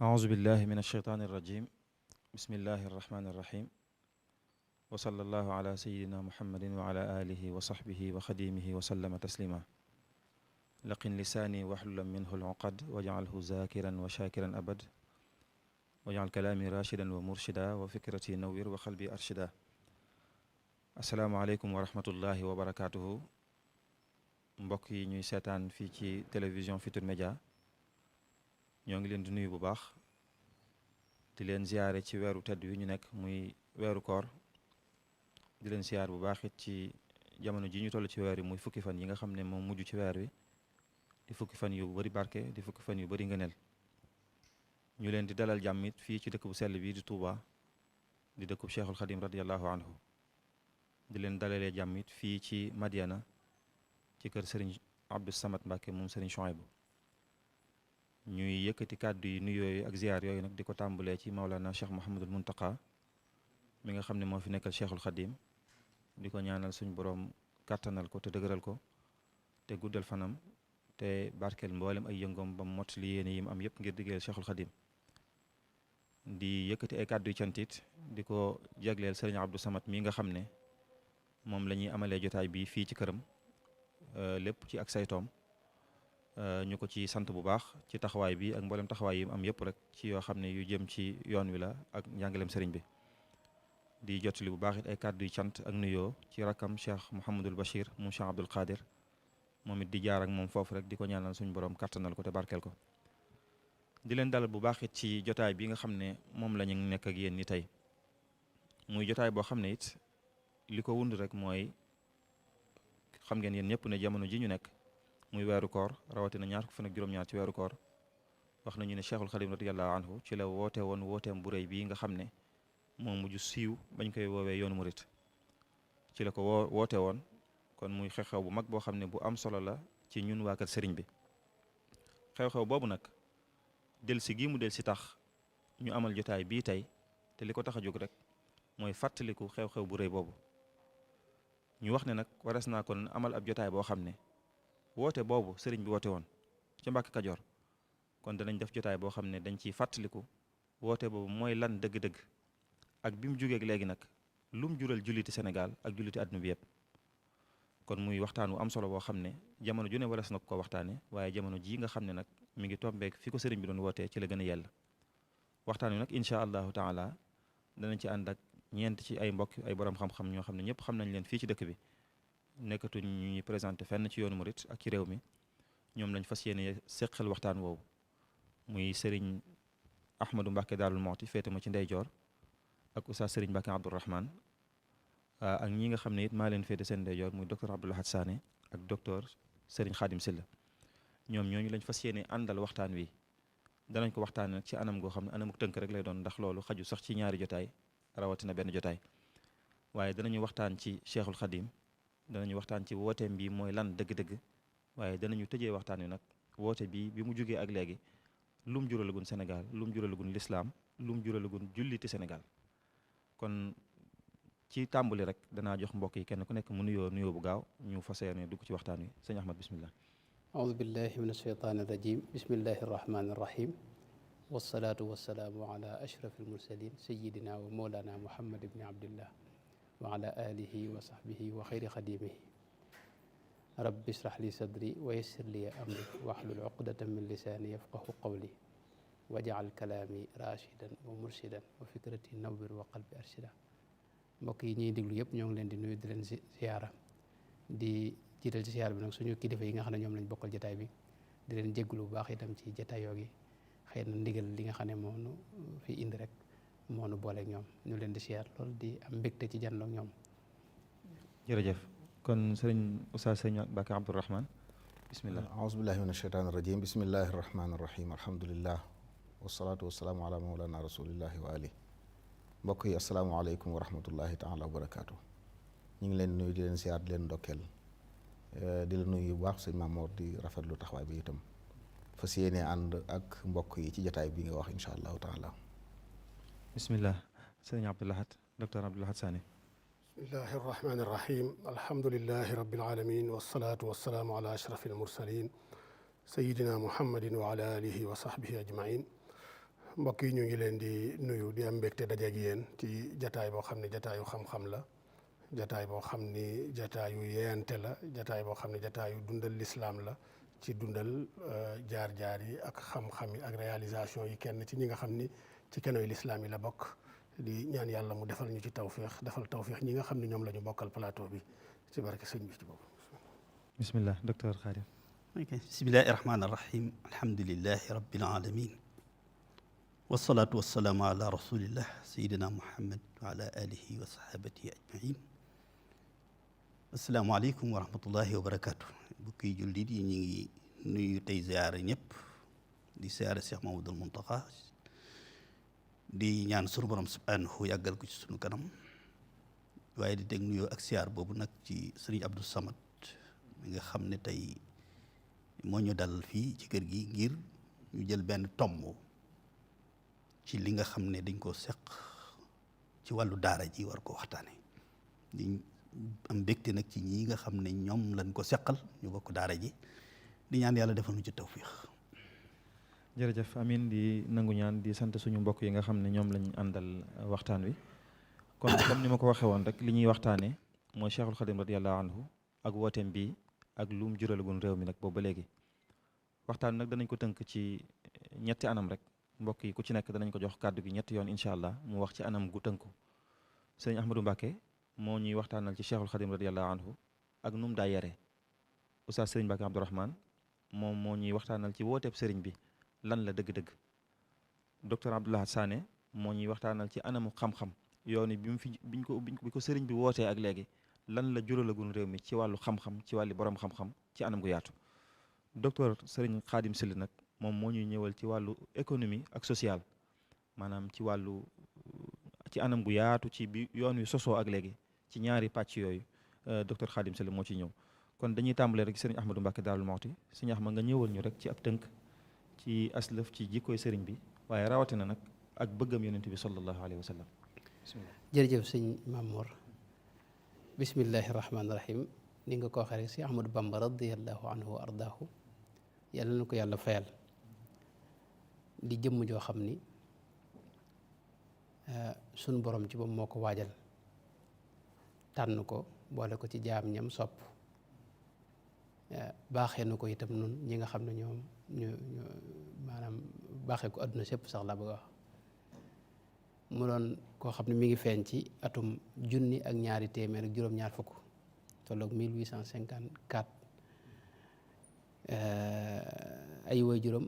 أعوذ بالله من الشيطان الرجيم بسم الله الرحمن الرحيم وصلى الله على سيدنا محمد وعلى آله وصحبه وخديمه وسلم تسليما لقن لساني واحلل منه العقد واجعله ذاكرا وشاكرا أبد واجعل كلامي راشدا ومرشدا وفكرتي نوير وقلبي أرشدا السلام عليكم ورحمة الله وبركاته mbokk yi ñuy seetaan fii ci télévision Futurs Médias ñoo ngi leen di nuyu bu baax di leen ziyaare ci weeru tedd wi ñu nekk muy weeru koor di leen ziyaar bu baax it ci jamono ji ñu toll ci weer yi muy fukki fan yi nga xam ne moom mujj ci weer wi di fukki fan yu bari barke di fukki fan yu bari ngëneel ñu leen di dalal jàmm it fii ci dëkk bu sell bii di Touba di dëkkub Cheikhul Khadim radiyallahu anhu di leen dalalee jàmm it fii ci Madiana ci kër Serigne Abdou Samad Mbacke moom Serigne Chouaïbou ñuy yëkkati kàddu yi nuyoo yi ak ziyaar yooyu nag di ko tàmbalee ci Maulana Cheikh Mouhamadul Mountakha mi nga xam ne moo fi nekkal Cheikhul Khadim di ko ñaanal suñu borom kàttanal ko te dëgëral ko te guddal fanam te barkeel mboolem ay yëngoom ba mot li yéene yi mu am yëpp ngir diggeel Cheikhul Khadim di yëkkati ay kàddu yu cantit di ko jagleel Serigne Abdou Samad mi nga xam ne moom la ñuy amalee jotaay bi fii ci këram lépp ci ak saytoom ñu ko ci sant bu baax ci taxawaay bi ak mboolem taxawaay yi am yëpp rek ci yoo xam ne yu jëm ci yoon wi la ak njàngaleem sëriñ bi di jottali bu baax it ay kàddu yu cant ak nuyoo ci rakkam Cheikh Mouhamadul Bachir moom Cheikh Abdoul Khadir moom it di jaar ak moom foofu rek di ko ñaanal suñu borom kattanal ko te barkeel ko di leen dalal bu baax it ci jotaay bi nga xam ne moom la ñu nekk ak yéen ni tey muy jotaay boo xam ne it li ko wund rek mooy xam ngeen yéen ñëpp ne jamono ji ñu nekk muy weeru koor rawatina ñaar fukki fan ak juróom-ñaar ci weeru koor wax nañu ne Cheikhul Khadim radiyallahu anhu ci la woote woon wooteem bu rëy bii nga xam ne moom mujj siiw bañ koy woowee yoonu murit ci la ko woote woon kon muy xew-xew bu mag boo xam ne bu am solo la ci ñun waa kër sëriñ bi xew-xew boobu nag delsi gii mu delsi tax ñu amal jotaay bii tey te li ko tax a jóg rek mooy fàttaliku xew-xew bu rëy boobu ñu wax ne nag waras naa kon amal ab jotaay boo xam ne woote boobu sëriñ bi woote woon ci Mbàkke Kajoor kon danañ def jotaay boo xam ne dañ ciy fàttaliku woote boobu mooy lan dëgg-dëgg ak bi mu jógeeg léegi nag lu mu jural julliti Sénégal ak julliti àdduna bi yëpp kon muy waxtaan wu am solo boo xam ne jamono ju ne waras na ko waxtaane waaye jamono jii nga xam ne nag mi ngi tombeek fi ko sëriñ bi doon wootee ci la gën a yell waxtaan wi nag incha allahu taala danañ ci ànd ak ñeent ci ay mbokk ay borom xam-xam ñoo xam ne ñëpp xam nañ leen fii ci dëkk bi nekkatuñ ñu ñuy présenté fenn ci yoonu murit ak ci réew mi ñoom lañ fas yéene seqal waxtaan woowu muy Serigne Ahmadou Mbacke Daarul Moxti féete ma ci ndeyjoor ak Oustaz Serigne Mbacke Abdourahmane ak ñi nga xam ne it maa leen féete seen ndeyjoor muy docteur Abdoul Ahad Sané ak docteur Serigne Khadim Silla ñoom ñooñu lañ fas yéene àndal waxtaan wi danañ ko waxtaanee nag ci anam goo xam ne anam tënk rek lay doon ndax loolu xaju sax ci ñaari jotaay rawatina benn jotaay waaye danañu waxtaan ci Cheikhul Khadim danañu waxtaan ci wooteem bi mooy lan dëgg-dëgg waaye danañu tëjee waxtaan wi nag woote bi mu jógee ak léegi lum juralagun Sénégal lum juralagun lislaam lum juralagun julliti Sénégal kon ci tàmbali rek danaa jox mbokk yi kenn ku nekk mu nuyoo bu gaaw ñu fas yéene dugg ci waxtaan wi sëñ Ahmad bismillah aoudu billahi min alsheytaani irrajim bismillahi irrahmani irrahim wasalaatu wasalaamu ala ashraf almursalin sayidina wa mawlana muhammad ibni abdillah wa ala alihi wa sahbihi wa xayri xadimihi rabbi israh li sadri wa yassir li amri wahlul uqdatan min lisaani yafqahu qawli waj'al kalaami rashidan wa murshidan wa fikrati nawwir wa qalbi arshida mbokk yi ñuy déglu yëpp ñoo ngi leen di nuyu di leen ziyaara di jiital ci ziyaar bi nag suñu kilifa yi nga xam ne ñoom lañ bokkal jataay bi di leen jégglu bu baax itam ci jataayoo gi xëy na ndigal li nga xam ne moo nu fi indi rek moo nu booleeg ñoom ñu leen di siyaar lool di am mbégte ci janloog ñoom. jërëjëf kon sëriñ Oustaz sëriñ Mbacke Abdourahmane bismillah aouzu billahi min asheytaan irrajim bismillahi irrahmani irrahim alhamdulillah wasalaatu wasalaamu ala mawlana rasulillahi wa ali mbokk yi asalaamaaleykum wa rahmatullahi taala wa barakaatu ñu ngi leen nuyu di leen siyaar di leen ndokkeel di la nuyu bu baax sëñ Mamoor di rafetlu taxawaay bi itam fas yéene ànd ak mbokk yi ci jataay bi nga wax incha allahu taala bismillah sëriñ Abdoul Ahad docteur Abdoul Ahad Sané bismillahi irrahmani irrahim alhamdulilahi rabbil alamin wasalaatu wasalaamu ala ashrafi almursalin sayidina muhammadin wa ala alihi wa sahbihi ajmain mbokk yi ñu ngi leen di nuyu di am mbégte dajeeg yéen ci jataay boo xam ne jataayu xam-xam la jataay boo xam ni jataayu yeente la jataay boo xam ne jataayu dundal lislaam la ci dundal jaar-jaar yi ak xam-xam yi ak réalisation yi kenn ci ñi nga xam ni ci kenoy lislaam yi la bokk di ñaan yàlla mu defal ñu ci tawféex defal tawféex ñi nga xam ne ñoom la ñu bokkal plateau bi ci barke sëñ bi ci boobu. bismillah docteur Khadim. ok bismillahi rahmaani rahim alhamdulilahi rabbil alamin wasalaatu wasalaamu ala rasulillah sayidina muhammad wa ala alihi wa sahabatihi ajmain asalaamaaleykum wa rahmatullahi wa barakatu bukki jullit yi ñu ngi nuyu tey ziyaare ñëpp di ziyaare Cheikh Mamadul Muntaqa di ñaan sunu borom subhanahu yàggal ko ci sunu kanam waaye di teg nuyoo ak siyaar boobu nag ci sëriñ Abdou Samad mi nga xam ne tey moo ñu dal fii ci kër gi ngir ñu jël benn tomb ci li nga xam ne dañ koo seq ci wàllu daara ji war ko waxtaane di am mbégte nag ci ñi nga xam ne ñoom lañ ko seqal ñu bokk daara ji di ñaan yàlla defal ñu ci tawfiix. jërëjëf amin di nangu ñaan di sant suñu mbokk yi nga xam ne ñoom lañ àndal waxtaan wi kon comme ni ma ko waxee woon rek li ñuy waxtaanee mooy Cheikhul Khadim radiyallahu anhu ak wooteem bii ak lu mu juralagun réew mi nag boobu ba léegi waxtaan nag danañ ko tënk ci ñetti anam rek mbokk yi ku ci nekk danañ ko jox kàddu gi ñetti yoon incha allah mu wax ci anam gu tënku sëñ Ahmadou Mbacké moo ñuy waxtaanal ci Cheikhul Khadim radiyallahu anhu ak nu mu daa yaree Oustaz Sëriñ Mbacké Abdourahmane moom moo ñuy waxtaanal ci wooteeb sëriñ bi lan la dëgg-dëgg docteur Abdoulaye Sané moo ñuy waxtaanal ci anamu xam-xam yoon bi mu fi bi ko sëriñ bi wootee ak léegi lan la juralagun réew mi ci wàllu xam-xam ci wàllu borom xam-xam ci anam gu yaatu docteur Sëriñ Khadim Sylla nag moom moo ñuy ñëwal ci wàllu économie ak social maanaam ci wàllu ci anam gu yaatu ci bi yoon wi sosoo ak léegi ci ñaari pàcc yooyu docteur Khadim Sylla moo ciy ñëw kon dañuy tàmbalee rek sëriñ Ahmadou Mbacké Daarul Muxti sëriñ Ahmad nga ñëwal ñu rek ci ab tënk ci aslëf ci jikkooy sëriñ bi waaye rawatina nag ak bëggam yonent bi sallallahu alayhi wa sallam bismillah. jërëjëf sëñ Mamour bismillahi rahmaani rahim ni nga ko waxee rek si Ahmadou Bamba radiallahu anhu wa ardaahu yàlla na ko yàlla fayal di jëmm joo xam ni sunu borom ci moom moo ko waajal tànn ko boole ko ci jaam ñam sopp baaxee na ko itam nun ñi nga xam ne ñoom ñu maanaam baaxee ko àdduna sépp sax la bëgg a wax mu doon koo xam ne mi ngi feeñ ci atum 1200 ak juróom-ñaar fukk tolloog 1854 ay woy juróom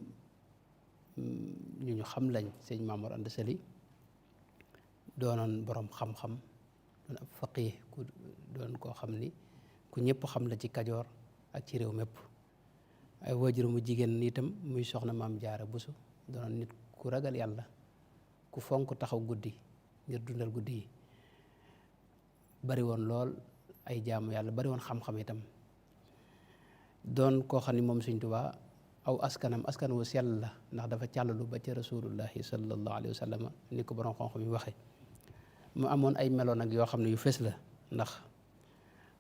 ñu xam lañ sëñ Mamour Anta Sali doonoon borom xam-xam doon ab faqih ku doon koo xam ni ku ñëpp xam la ci Kajoor ak ci réew mépp ay waajuram mu jigéen itam muy soxna Maam Jaara Buso doonoon nit ku ragal yàlla ku fonk taxaw guddi ngir dundal guddi yi bari woon lool ay jaamu yàlla bari woon xam-xam itam doon koo xam ni moom Sëñ Tuubaa aw askan wu sell la ndax dafa càllalu ba ci rasulullahi sallallahu alayhi wa sallam ni ko borom xam-xam yi waxe mu amoon ay melo nag yoo xam ne yu fës la ndax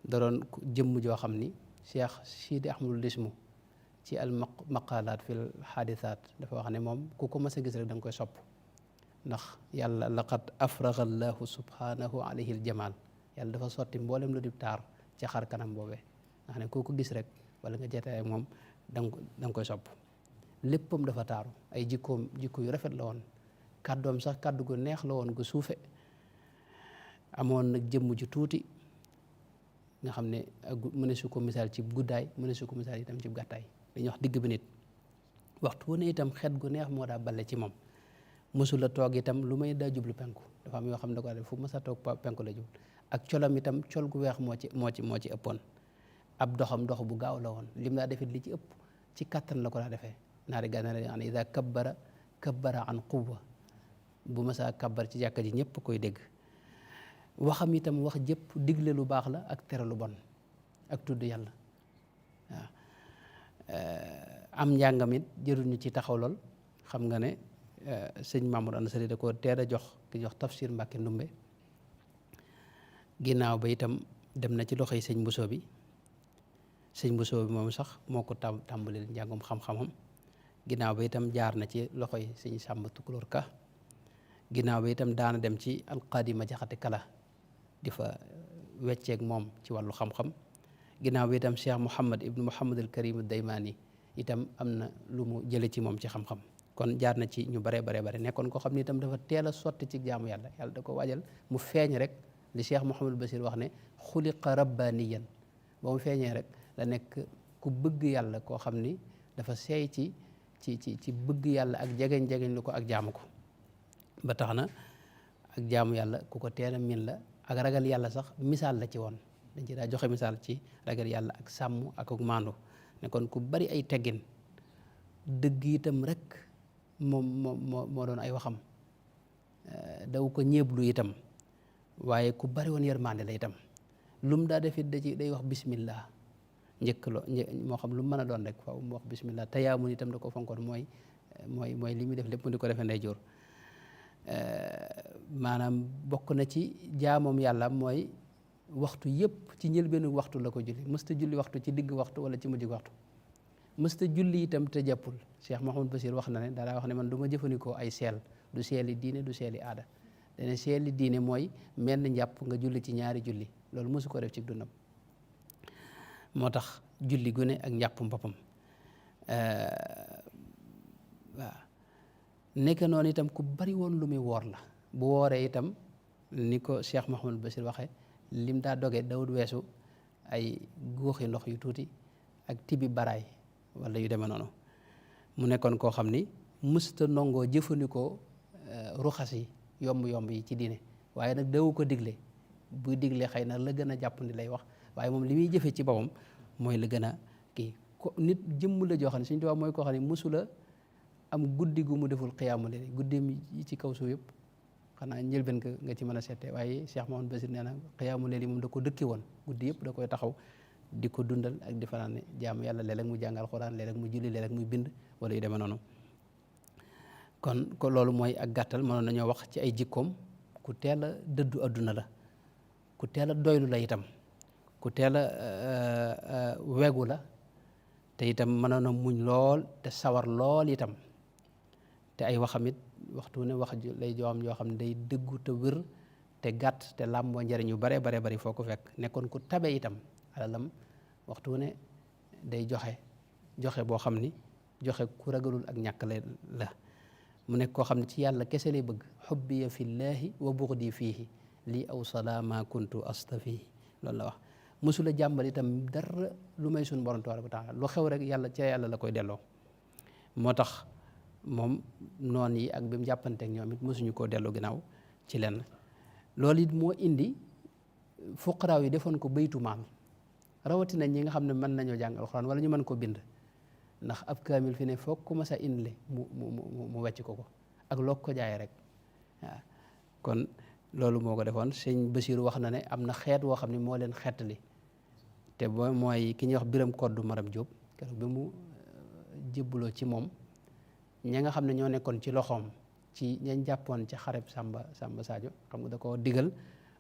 da doon jëmm joo xam ni Cheikh Sidi Ahmadul Lismu ci al maqalaat fil xaadisaat dafa wax ne moom ku ko mas a gis rek da nga koy sopp ndax yàlla laqad afraga allahu subhanahu alayhi al jamal yàlla dafa sotti mboolem lu di taar ci xar kanam boobee nga xam ne koo ko gis rek wala nga jotee ak moom da nga koy sopp léppam dafa taaru ay jikko yu rafet la woon kàddoom sax kàddu gu neex la woon gu suufe amoon nag jëmm ju tuuti nga xam ne mëne su ko misaal ci guddaay mëne su ko misaal itam ci gàttaay dañuy wax digg bi nit waxtu wu ne itam xet gu neex moo daa bale ci moom mësul a toog itam lu may daa jublu penku dafa am yoo xam ne da ko def fu mës a toog penku la jublu ak colam itam col gu weex moo ci ëppoon ab dox bu gaaw la woon lim daa defit li ci ëpp ci kattan la ko daa defee naari gànnaar yi xam ne ida kabbara an quwwa bu mës a kabbar ci jàkka ji ñëpp koy dégg waxam itam wax jëpp digle lu baax la ak tere lu bon ak tudd yàlla waaw am njàngam it jëruñu ci taxaw lool xam nga ne sëñ Mamour Anta Sali da ko teel a jox ki jox tafsir Mbàkke Ndumbe ginnaaw ba itam dem na ci loxoy sëñ Bousso bi moom sax moo ko tàmbalil njàngum xam-xamam ginnaaw ba itam jaar na ci loxoy sëñ Sàmba Tukulóor Ka ginnaaw ba itam daana dem ci alqaadi ma jaxate kala di fa wecceeg moom ci wàllu xam-xam ginnaaw bi itam Cheikh Mouhamad ibnu Mouhamad al Karim Daymaani itam am na lu mu jële ci moom ci xam-xam kon jaar na ci ñu bare nekkoon koo xam ne itam dafa teel a sotti ci jaamu yàlla yàlla da ko waajal mu feeñ rek li Cheikh Mouhamadul Basir wax ne xuliqa rabbaniyan ba mu feeñee rek la nekk ku bëgg yàlla koo xam ni dafa seey ci bëgg yàlla ak jegeñ lu ko ak jaamu ko ba tax na ak jaamu yàlla ku ko teel a min la ak ragal yàlla sax misaal la ci woon dañ ci daa joxe misaal ci ragal yàlla ak sàmm ak maandu ne kon ku bari ay teggin dëgg itam rek moo doon ay waxam daw ko ñeeblu itam waaye ku bari woon yërmande la itam lum daa defit day wax bismillah njëkk moo xam lu mën a doon rek faaw mu wax bismillah tayaamun itam da ko fonkoon mooy li muy def lépp mu di ko defee ndeyjoor maanaam bokk na ci jaamoom yàlla mooy waxtu yëpp ci njëlbeenu waxtu la ko julli mësta julli waxtu ci digg waxtu wala ci mujj waxtu mësta julli itam te jàppul Cheikh Mouhamadou Bassir wax na ne daa wax ne man du ma jëfandikoo ay seel du seeli diine du seeli aada dane seeli diine mooy menn njàpp nga julli ci ñaari julli loolu mësu ko def ci dundam moo tax julli gu ne ak njàppum boppam waaw nekk noonu itam ku bari woon lu muy woor la bu wooree itam ni ko Cheikh Mouhamadou Bassir waxee lim daa doge dawut weesu ay góoxi ndox yu tuuti ak tibi baraay wala yu demee noonu mu nekkoon koo xam ni mësta nongoo jëfandikoo ruxas yi yomb yi ci diine waaye nag dawu ko digle buy digle xëy na la gën a jàpp ni lay wax waaye moom li muy jëfe ci boppam mooy la gën a kii ko nit jëmm la joo xam ne suñu tubaab mooy koo xam ne mësula am guddi gu mu deful xiyaamu leen guddeem yi ci kaw suuf yëpp xanaa njëlbeen nga ci mën a seete waaye Cheikh Mouhamadou Bassir nee na xiyaamu leen yi moom da ko dëkki woon guddi yëpp da koy taxaw di ko dundal ak di fanaan jaamu yàlla léeg-léeg mu jàngal Alxuraan léeg-léeg mu julli léeg-léeg muy bind wala yu demee noonu kon ko loolu mooy ak gàttal mënoon nañoo wax ci ay jikkoom ku teel a dëddu adduna la ku teel a doylu la itam ku teel a wegu la te itam mënoon a muñ lool te sawar lool itam te ay waxam it waxtu ne wax lay joom yoo xam ne day dëggu te wér te gàtt te làmboo njëriñ yu bare bari foo ko fekk nekkoon ku tabe itam alalam waxtu ne day joxe boo xam ni joxe ku ragalul ak ñàkk la mu nekk koo xam ne ci yàlla kese lay bëgg xubbiya fillaahi wa buxdi fiihi lii aw salama kuntu astafihi loolu la wax mosula jàmbal itam dara lu may suñu borom tabaaraka wa taala lu xew rek yàlla ca yàlla la koy delloo moo tax moom noon yi ak bi mu jàppanteek ñoom it mosuñu koo delloo ginnaaw ci lenn loolu it moo indi fuqaraaw yi defoon ko baytu maal rawatina ñi nga xam ne mën nañoo jàng alxuraan wala ñu mën ko bind ndax ab kaamil fi ne foog ku mas a indile mu wecc ko ak loog ko jaay rek waaw kon loolu moo ko defoon sëñ Basiiru wax na ne am na xeet woo xam ne moo leen xettali te mooy ki ñuy wax Biram Koddu Maram Jóob keroog bi mu jébbaloo ci moom ña nga xam ne ñoo nekkoon ci loxoom ci ñañ jàppoon ci xareb Samba Sadio xam nga da ko digal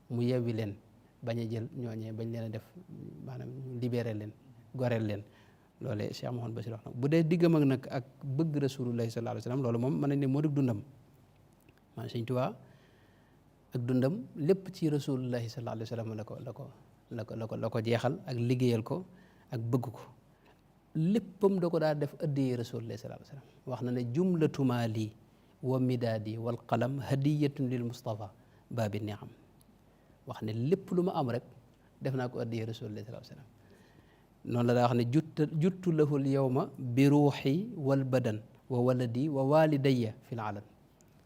mu yewwi leen bañ a jël ñooñee bañ leen a def maanaam ñu libéré leen goreel leen loolee Cheikh Mouhamadou Bassir wax na bu dee diggam ak nag ak bëgg rasulullahi sallallahu alayhi wa sallam loolu moom mën nañ ne moo di dundam maanaam Sëñ Tuubaa ak dundam lépp ci rasulullahi sallallahu alayhi wa sallam la ko jeexal ak liggéeyal ko ak bëgg ko léppam da ko daa def addiyee rasulullahi sallallahu alayhi wa sallam wax na ne jumlatu maali wa midaadi wal qalam hadiyatun lil Mustafa baabi niam wax ne lépp lu ma am rek def naa ko addiyee rasulullahi sallallahu alayhi wa sallam noonu la daa wax ne juttu lahul yawma bi ruuxi wal badan wa waladi wa walidayya fil alam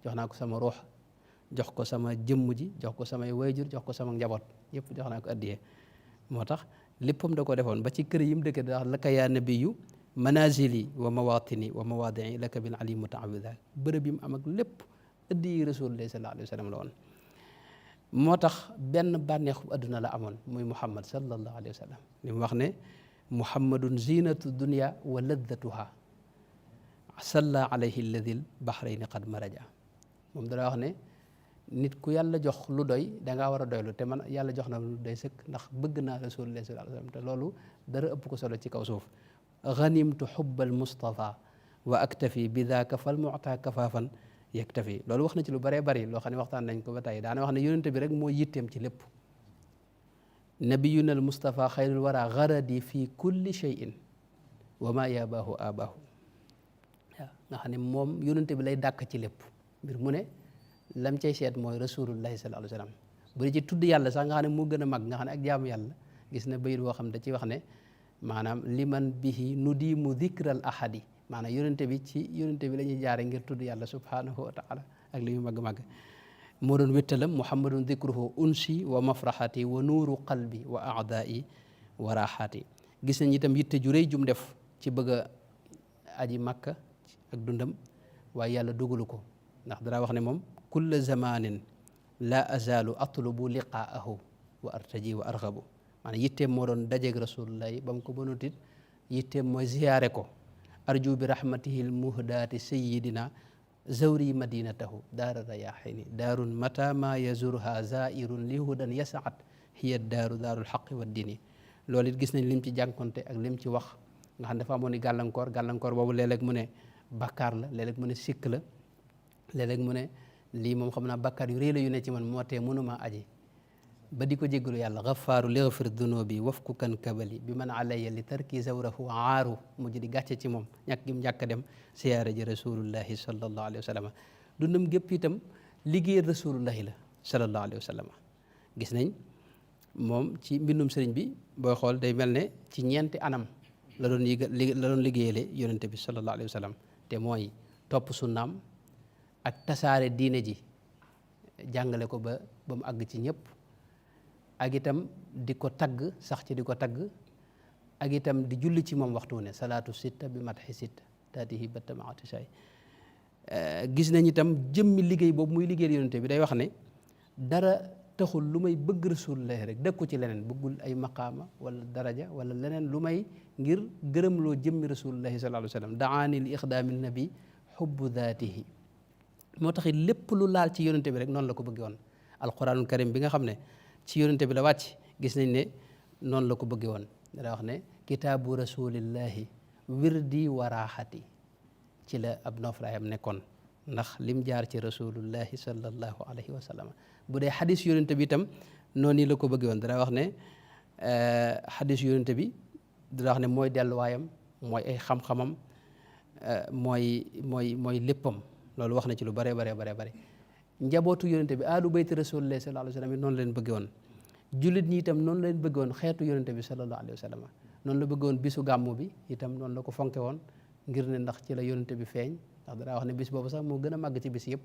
jox naa ko sama ruux jox ko sama jëmm ji jox ko samay wayjur jox ko sama njaboot yëpp jox naa ko addiyee moo tax léppam da ko defoon ba ci kër yi mu dëkk da wax laka yaa nabiyu manazili wa mawatini wa mawadii laka bil ali mutaawida bërëb yi mu am ak lépp addiyee rasulullah sallallahu alayhi wa sallam la woon moo tax benn bànneexu adduna la amoon muy muhammad sallallahu alayhi wa sallam li mu wax ne muhammadun zinatu dunya wa laddatuha salla alayhi alladil bahrayni qad maraja moom dala wax ne nit ku yàlla jox lu doy dangaa war a doylu te man yàlla jox na lu doy sëkk ndax bëgg naa rasulullah sallallahu alayhi wa sallam te loolu dara ëpp ko solo ci kaw suuf ganimtu xubbal mustafa wa aktafi bi daaka fal mu'ta kafaafan yaktafi loolu wax na ci lu bëree bëri loo xam ne waxtaan nañ ko ba tey daana wax ne yonente bi rek moo yitteem ci lépp nabiyuna al mustafa xayrul wara garadi fi kulli shay'in wa ma yabaahu abaahu waaw nga xam ne moom yonente bi lay dàkk ci lépp mbir mu ne lam cay seet mooy rasulullahi sallallahu alayhi wa sallam bu dee ci tudd yàlla sax nga xam ne moo gën a mag nga xam ne ak jaamu yàlla gis na bayit boo xam da ci wax ne maanaam liman bihi nudimu dhikral ahadi maanaam yonente bi ci yonente bi la ñuy jaare ngir tudd yàlla subhanahu wa taala ak li muy màgg-màgg moo doon wéttalam muhammadun dhikruhu unsi wa mafraxati wa nuuru qalbi wa aadai wa raxaati gis nañ itam yitte ju rëy jum def ci bëgg a aji màkka ak dundam waaye yàlla dugalu ko ndax dara wax ne moom kulla zamanin la azalu atlubu liqaahu wa artaji wa arxabu maanaam yitteem moo doon dajeeg rasulullahi ba mu ko mënut it yitteem mooy ziyaare ko arju bi rahmatihi lmuhdaati sayidina zawri madinatahu daara rayaxini daarun mata ma yazurha zairun li hudan yasaat hiya daaru daarul xaqi wa dini loolu it gis nañ lim ci jànkonte ak lim ci wax nga xam dafa amoon ni gàllankoor boobu léeg-léeg mu ne bakkaar la léeg-léeg mu ne sikk la léeg-léeg mu ne lii moom xam naa bakkaar yu rëy la yu ne ci man moo tee mënuma aji ba di ko jéggalu yàlla gafaaru lighfir dunubi wafku kan kabali bi man alayya li tarki zawrahu aaru mujj di gàcce ci moom ñàkk gi mu ñàkk dem siyaare ji rasulullahi sallallahu alayhi wa sallam dundam gépp itam liggéeyal rasulullahi la sallallahu alayhi wa sallam gis nañ moom ci mbindum sëriñ bi booy xool day mel ne ci ñeenti anam la doon liggéeyale yonente bi sallallahu alayhi wa sallam te mooy topp sunnaam ak tasaare diine ji jàngale ko ba mu àgg ci ñëpp ak itam di ko tagg sax ci di ko tagg ak itam di julli ci moom waxtu ne salaatu sitta bi matxi sitta taatihi batta maati say gis nañ itam jëmmi liggéey boobu muy liggéeyal yonente bi day wax ne dara taxul lu may bëgg rasulullahi rek dëkku ci leneen bëggul ay maqaama wala daraja wala leneen lu may ngir gërëmloo jëmmi rasulullahi sallallahu alayhi wa sallam daani li ixdaami nabi xubbu daatihi moo taxit lépp lu laal ci yonente bi rek noonu la ko bëggee woon alquranul karim bi nga xam ne ci yonente bi la wàcc gis nañ ne noonu la ko bëggee woon dana wax ne kitaabu rasulillahi wirdi wa raaxati ci la ab noflaayam nekkoon ndax lim jaar ci rasulullahi sallallahu alayhi wa sallam bu dee xadis yonente bi itam noonu la ko bëggee woon dana wax ne xadis yonente bi dana wax ne mooy delluwaayam mooy ay xam-xamam mooy léppam loolu wax na ci lu bare njabootu yonente bi alu bayti rasulillahi sallallahu alayhi wa sallam noonu leen bëgge woon jullit ñi itam noonu leen bëgge woon xeetu yonente bi sallallahu alayhi wa sallam noonu la bëgge woon bisu gàmmu bi itam noonu la ko fonke woon ngir ne ndax ci la yonente bi feeñ ndax danaa wax ne bis boobu sax moo gën a màgg ci bis yëpp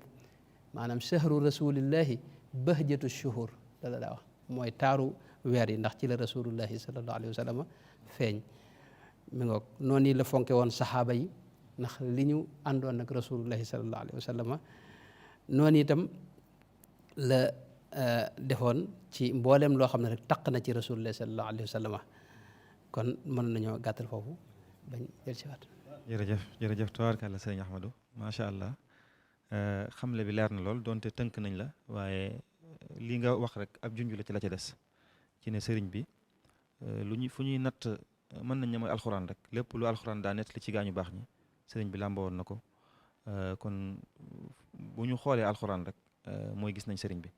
maanaam shahru rasulillahi bahjatu shuhur daa wax mooy taaru weer yi ndax ci la rasulullahi sallallahu alayhi wa sallam feeñ mi ngoog noonu la fonke woon saxaaba yi ndax li ñu àndoon nag rasulullahi sallallahu alayhi wa sallam noonu itam la defoon ci mboolem loo xam ne rek taq na ci rasulullahi sallallahu alayhi wa sallam kon mën nañoo gàttal foofu bañ jël si waat jërëjëf tabaarkalla sëriñ Ahmadou macha allah xamle bi leer na lool donte tënk nañ la waaye li nga wax rek ab junj la ci la ca des ci ne sëriñ bi fu ñuy natt mën nañ ne mooy alxuraan rek lépp lu alxuraan daa nett li ci gaañu baax ñi sëriñ bi làmba woon na ko kon bu ñu xoolee alxuraan rek mooy gis nañ sëriñ bi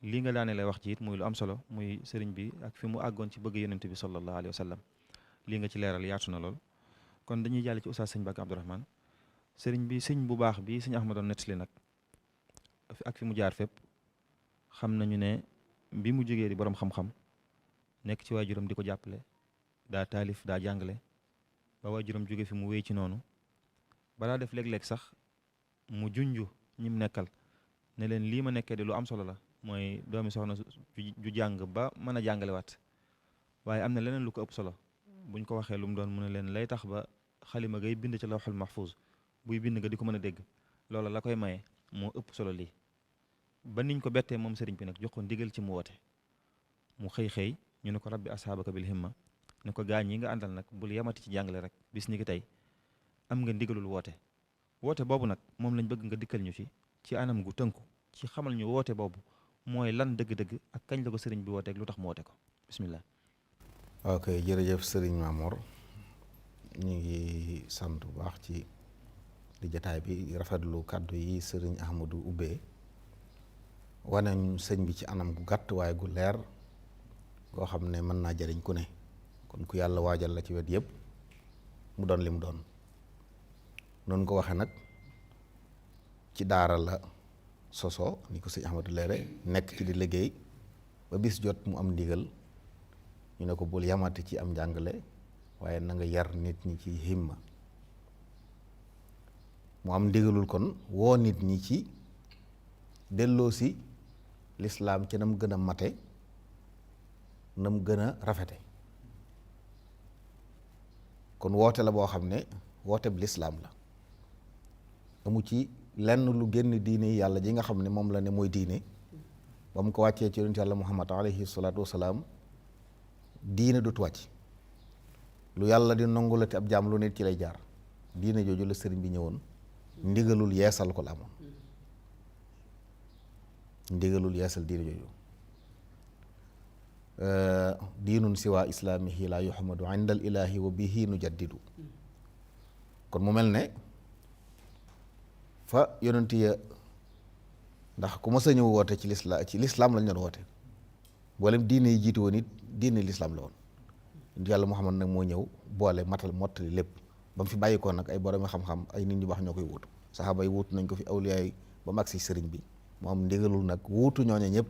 lii nga daane lay wax ci it muy lu am solo muy sëriñ bi ak fi mu àggoon ci bëgg yonent bi sallallahu alayhi wa sallam lii nga ci leeral yaatu na lool kon dañuy jàll ci oustaz sëñ Bakk Abdourahmane sëriñ bi sëñ bu baax bi sëñ Ahmadoon nettali nag ak fi mu jaar fépp xam nañu ne bi mu jógee di borom xam-xam nekk ci waajuram di ko jàppale daa taalif daa jàngale ba waajuram jóge fi mu wéy ci noonu balaa def léeg-léeg sax mu junju ñim nekkal ne leen lii ma nekkee di lu am solo la mooy doomi soxna ju jàng ba mën a jàngalewaat waaye am na leneen lu ko ëpp solo buñ ko waxee lu mu doon mu ne leen lay tax ba xalima ngay bind ci lawxul mahfuz buy bind nga di ko mën a dégg loola la koy maye moo ëpp solo lii ba niñ ko bettee moom sëriñ bi nag jox ko ndigal ci mu woote mu xëy ñu ne ko rabbi ashaabaka bil himma ne ko gaañ yi nga àndal nag bul yamati ci jàngale rek bis ni ki tey am nga ndigalul woote boobu nag moom lañ bëgg nga dikkal ñu ci anam gu tënku ci xamal ñu woote boobu mooy lan dëgg-dëgg ak kañ la ko sëriñ bi woote ak lu tax mu woote ko bismillah. ok jërëjëf sëriñ Mamour ñu ngi sant bu baax ci di jataay bi rafetlu kàddu yi sëriñ Ahmadou ubbee waneñ sëñ bi ci anam gu gàtt waaye gu leer goo xam ne mën naa jariñ ku ne kon ku yàlla waajal la ci wet yëpp mu doon li mu doon noonu ko waxe nag ci daara la soso ni ko sëñ Ahmadou leere nekk ci di liggéey ba bis jot mu am ndigal ñu ne ko bul yamati ci am njàngale waaye na nga yar nit ñi ci himma mu am ndigalul kon woo nit ñi ci delloo si lislaam ci nam gën a mate nam gën a rafete kon woote la boo xam ne woote bi lislaam la amu ci lenn lu génn diine yàlla ji nga xam ne moom la ne mooy diine ba mu ko wàccee ci yonent yàlla muhammad alayhi salaatu wasalaam diine dut wàcc lu yàlla di nongulati ab jaam lu nit ci lay jaar diine jooju la sëriñ bi ñëwoon ndigalul yeesal ko la amoon ndigalul yeesal diine jooju diinun siwa islaamihi la yuhamadu inda al ilahi wa bihi nujaddidu kon mu mel ne fa yonent ya ndax ku mës a ñëw woote ci lislaam lañ doon woote boolem diine yi jiitu woon it diine lislaam la woon yonent yàlla Muhammad nag moo ñëw boole matal mottali lépp ba mu fi bàyyi ko nag ay boroomi xam-xam ay nit ñu baax ñoo koy wuutu saxaaba yi wuutu nañ ko fi awliyaa yi ba mag si sëriñ bi mu am ndigalul nag wuutu ñooñu ñëpp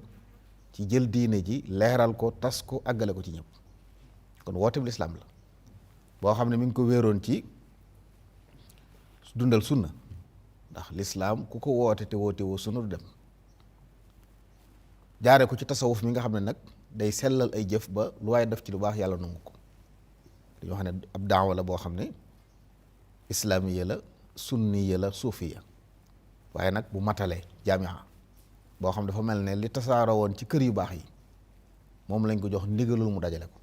ci jël diine ji leeral ko tas ko àggale ko ci ñëpp kon woote bi lislaam la boo xam ne mi ngi ko wéeroon ci dundal sunna ndax lislaam ku ko woote te woote woo sunna du dem jaare ko ci tasawuf mi nga xam ne nag day sellal ay jëf ba lu waaye def ci lu baax yàlla nangu ko dañoo xam ne ab daawa la boo xam ne islaamiya la sunniya la suufiya waaye nag bu matalee jaamia boo xam dafa mel ne li tasaaroo woon ci kër yu baax yi moom lañ ko jox ndigalul mu dajale ko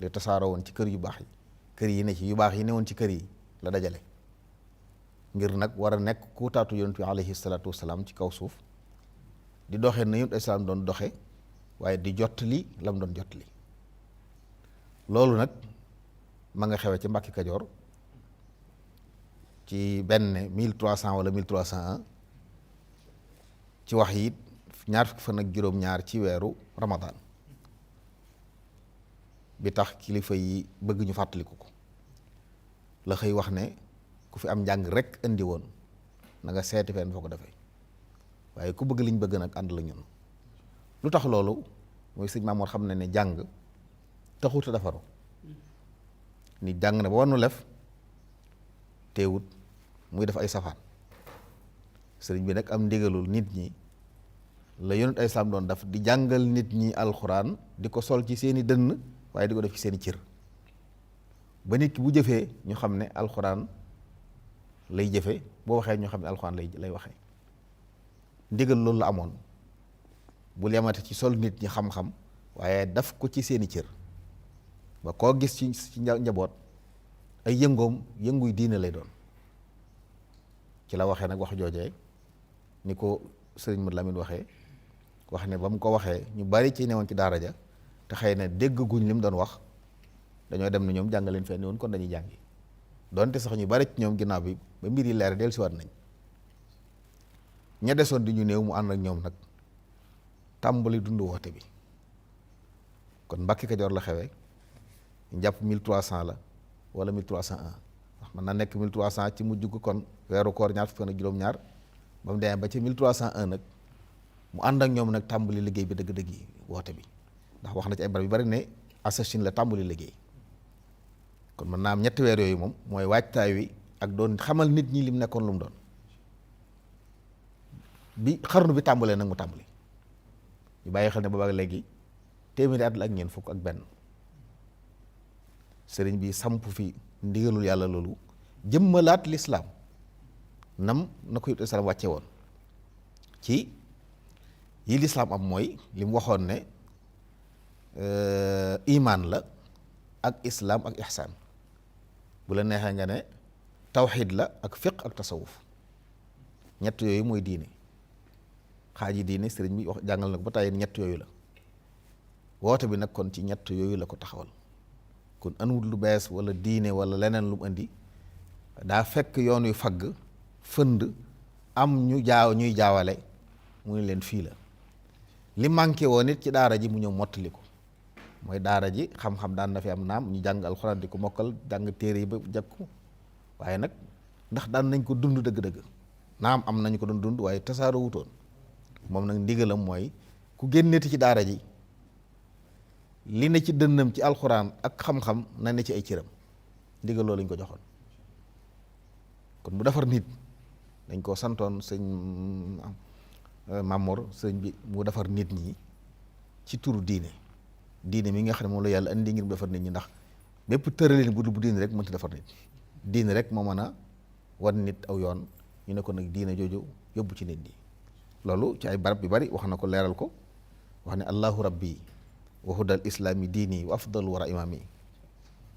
li tasaaroo woon ci kër yu baax yi kër yi ne ci yu baax yi ne woon ci kër yi la dajale ngir nag war a nekk kuutaatu yonent bi alayhi salaatu wasalaam ci kaw suuf di doxee na yonent islaam doon doxe waaye di jottali lam doon jottali loolu nag ma nga xewe ci Mbàkke Kajoor ci benn 1300 wala 1301 ci wax yi ñaar fukki fan ak juróom-ñaar ci weeru Ramadan bi tax kilifa yi bëgg ñu fàttaliku ko la xëy wax ne ku fi am njàng rek indi woon na nga seeti fenn foo ko defee waaye ku bëgg liñ bëgg nag ànd la ñun lu tax loolu mooy sëñ Maamoor xam ne ne jàng taxut a defaru ni jàng na ba war nu lef teewut muy def ay safaan sëriñ bi nag am ndigalul nit ñi la yonent ay islaam doon daf di jàngal nit ñi alxuraan di ko sol ci seeni dënn waaye di ko def ci seeni cër ba nit ki bu jëfee ñu xam ne alxuraan lay jëfe boo waxee ñu xam ne alxuraan lay waxee ndigal loolu la amoon bul yamate ci sol nit ñi xam-xam waaye daf ko ci seeni cër ba koo gis ci njaboot ay yëngoom yënguy diine lay doon ci la waxee nag wax joojee ni ko sëriñ Mad Lamin waxee wax ne ba mu ko waxee ñu bari ci newoon ci daara ja te xëy na dégg guñ li mu doon wax dañoo dem na ñoom jàngaleen fenn woon kon dañuy jàngi donte sax ñu bari ci ñoom ginnaaw bi ba mbir yi leer del si waat nañ ña desoon di ñu néew mu ànd ak ñoom nag tàmbali dund woote bi kon Mbàkke Kajoor la xewee ñu jàpp 1300 la wala 1301 ndax mën na nekk 1300 ci mujj ko kon weeru koor ñaar fukk ak juróom-ñaar ba mu demee ba ci 1301 nag mu ànd ak ñoom nag tàmbali liggéey bi dëgg-dëgg yi woote bi ndax wax na ci ay barab yu bari ne assasine la tàmbali liggéey kon mën naa am ñetti weer yooyu moom mooy waajtaay wi ak doon xamal nit ñi lim nekkoon lu mu doon bi xarnu bi tàmbalee nag mu tàmbali ñu bàyyi xel ne boobaak léegi téeméeri at la ak ñeent fukk ak benn sëriñ bi samp fi ndigalul yàlla loolu jëmmalaat lislaam nam na ko islaam wàcce woon ci yi lislaam am mooy li mu waxoon ne imaan la ak islaam ak ihsaan bu la neexee nga ne tawxiid la ak fiq ak tasawuf ñett yooyu mooy diine xaaji diine sëriñ bi wax jàngal na ko ba tàyyi ñett yooyu la woote bi nag kon ci ñett yooyu la ko taxawal kon anwut lu bees wala diine wala leneen lu mu indi daa fekk yoon yu fagg fënd am ñuy jaawale mu ne leen fii la li manqué woon it ci daara ji mu ñëw mottali ko mooy daara ji xam-xam daan na fi am naam ñu jàng alxuraan di ko mokkal jàng téere yi ba jakku waaye nag ndax daan nañ ko dund dëgg-dëgg naam am nañu ko doon dund waaye tasaaroo wutoon moom nag ndigalam mooy ku génneti ci daara ji li ne ci dënnam ci alxuraan ak xam-xam na ne ci ay cëram ndigal loolu lañ ko joxoon kon bu defar nit dañ koo santoon sëñ Mamor sëñ bi mu defar nit ñi ci turu diine mi nga xam ne moom la yàlla andi ngir mu defar nit ñi ndax bépp tëralin bu diine rek mënta defar nit diine rek moo mën a wan nit aw yoon ñu ne ko nag diine jooju yóbbu ci nit ñi loolu ci ay barab yu bari wax na ko leeral ko wax ne allahu rabbi wa hudal islaami diini wa afdal wara imaami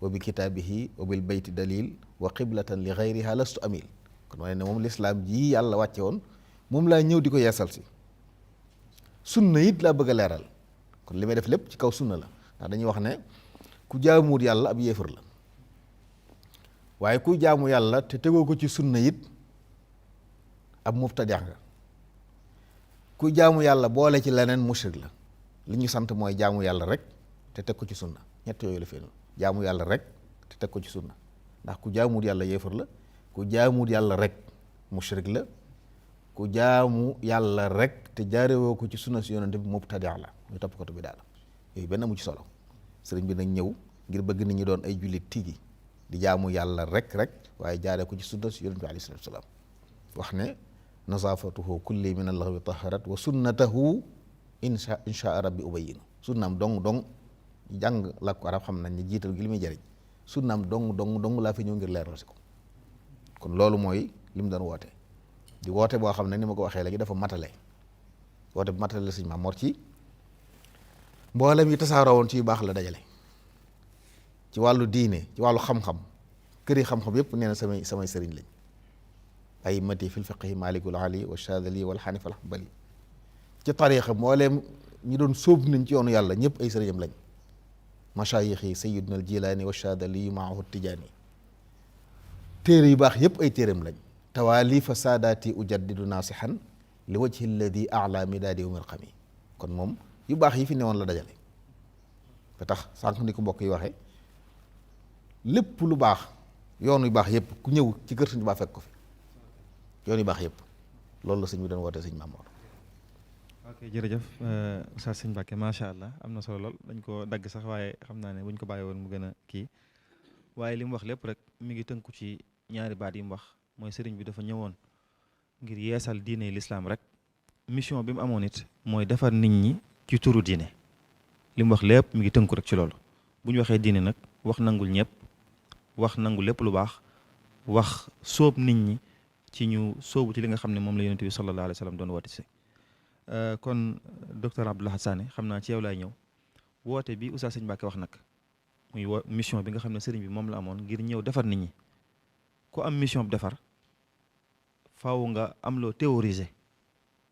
wa bi kitaabihi wa bil bayti dalil wa qiblatan li gayriha lastu amil kon wane ne moom lislaam ji yàlla wàcce woon moom laa ñëw di ko yeesal si sunna it laa bëgg a leeral kon li may def lépp ci kaw sunna la ndax dañuy wax ne ku jaamuwut yàlla ab yéefar la waaye ku jaamu yàlla te tegoo ko ci sunna it ab mubtadi nga ku jaamu yàlla boole ci leneen mushrik la li ñu sant mooy jaamu yàlla rek te teg ko ci sunna ñett yooyu la feeñu jaamu yàlla rek te teg ko ci sunna ndax ku jaamuwut yàlla yéefar la ku jaamuwut yàlla rek mushrik la ku jaamu yàlla rek te jaarewoo ko ci sunna si yonente bi mubtadi la muy topp ko bi daal yooyu benn amu ci solo sëriñ bi nag ñëw ngir bëgg nit ñi doon ay jullit tigi di jaamu yàlla rek waaye jaaree ko ci sunna si yonente bi alayhi salaatu wa salaam wax ne nazaafatuhu kulli min allahi taharat wa sunnatahu insha rabbi ubayinu sunnaam dong jàng làkku arab xam nañ ne jiital gi li muy jëriñ sunnaam dong laa fi ñëw ngir leeral si ko kon loolu mooy li mu doon woote di woote boo xam ne ni ma ko waxee léegi dafa matale woote bu matale la sëñ Maam Mor ci mboolem yi tasaaroo woon ci yu baax la dajale ci wàllu diine ci wàllu xam-xam këri xam-xam yépp nee na samay sëriñ lañ ay mati fil fiqhi malikul ali wa shadali wal xanif al hanbali ci tariixa mbooleem ñi doon sóob nañ ci yoonu yàlla ñëpp ay sëriñam lañ mashayix yi sayiduna al jilaani wa shadali maahu tijaani téere yu baax yëpp ay téeram lañ tawaalifa saadaati ujaddidu naasihan li wajhi alladi ala midaadi yawmil qami kon moom yu baax yi fi newoon la dajale ba tax sànq ni ko mbokk yi waxee lépp lu baax yoon yu baax yëpp ku ñëw ci kër Sëñ Baa fekk ko fi yoon yu baax yëpp loolu la sëñ bi doon woote sëñ Maam Mor. ok jërëjëf Oustaz Sëñ Mbàkke macha allah am na solo lool dañ ko dagg sax waaye xam naa ne buñ ko bàyyi woon mu gën a kii waaye li mu wax lépp rek mi ngi tënku ci ñaari baat yi mu wax mooy sëriñ bi dafa ñëwoon ngir yeesal diine lislaam rek mission bi mu amoon it mooy defar nit ñi ci turu diine li mu wax lépp mi ngi tënku rek ci loolu bu ñu waxee diine nag wax nangul ñëpp wax nangul lépp lu baax wax sóob nit ñi ci ñu sóobu ci li nga xam ne moom la yonent bi sallallahu alayhi wa sallam doon woote si kon docteur Abdou Lahad Sané xam naa ci yow laay ñëw woote bi Oustaz Sëñ Mbàkke wax nag muy mission bi nga xam ne sëriñ bi moom la amoon ngir ñëw defar nit ñi ku am mission bi defar faaw nga am loo théoriser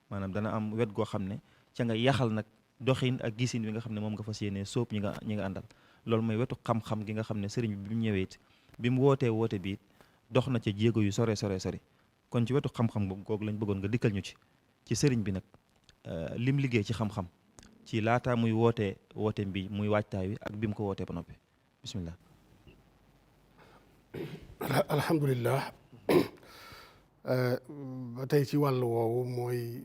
maanaam dana am wet goo xam ne ca nga yaxal nag doxin ak gisin bi nga xam ne moom nga fas yéene sóob ñi nga àndal loolu mooy wetu xam-xam gi nga xam ne sëriñ bi mu ñëwee it bi mu wootee woote bi it dox na ca jéego yu sore kon ci wetu xam-xam googu lañ bëggoon nga dikkal ñu ci sëriñ bi nag lim liggéey ci xam-xam ci laataa muy woote bi muy waajtaay wi ak bi mu ko wootee ba noppi bismillah. alhamdulillah ba tey ci wàll woowu mooy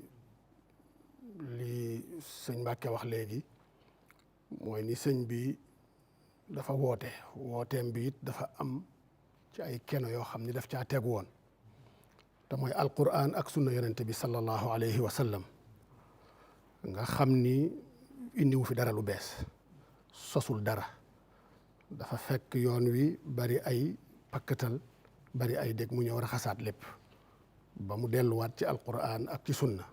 li sëñ Mbàkke wax léegi mooy ni sëñ bi dafa wooteem bi it dafa am ci ay keno yoo xam ni daf caa tegu woon te mooy alquran ak sunna yonente bi sallallahu alayhi wa sallam nga xam ni indiwu fi dara lu bees sosul dara dafa fekk yoon wi bari ay pakkatal bari ay dégg mu ñëw raxasaat lépp ba mu delluwaat ci alquran ak ci sunna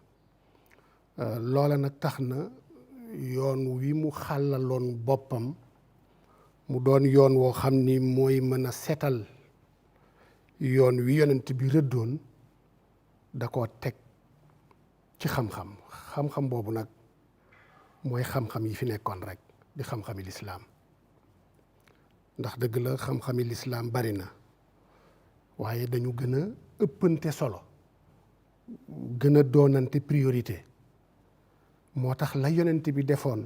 loola nag tax na yoon wi mu xàllaloon boppam mu doon yoon woo xam ni mooy mën a setal yoon wi yonent bi rëddoon da koo teg ci xam-xam boobu nag mooy xam-xam yi fi nekkoon rek di xam-xami lislaam ndax dëgg la xam-xami lislaam bari na waaye dañu gën a ëppante solo gën a doonante priorité. moo tax la yonent bi defoon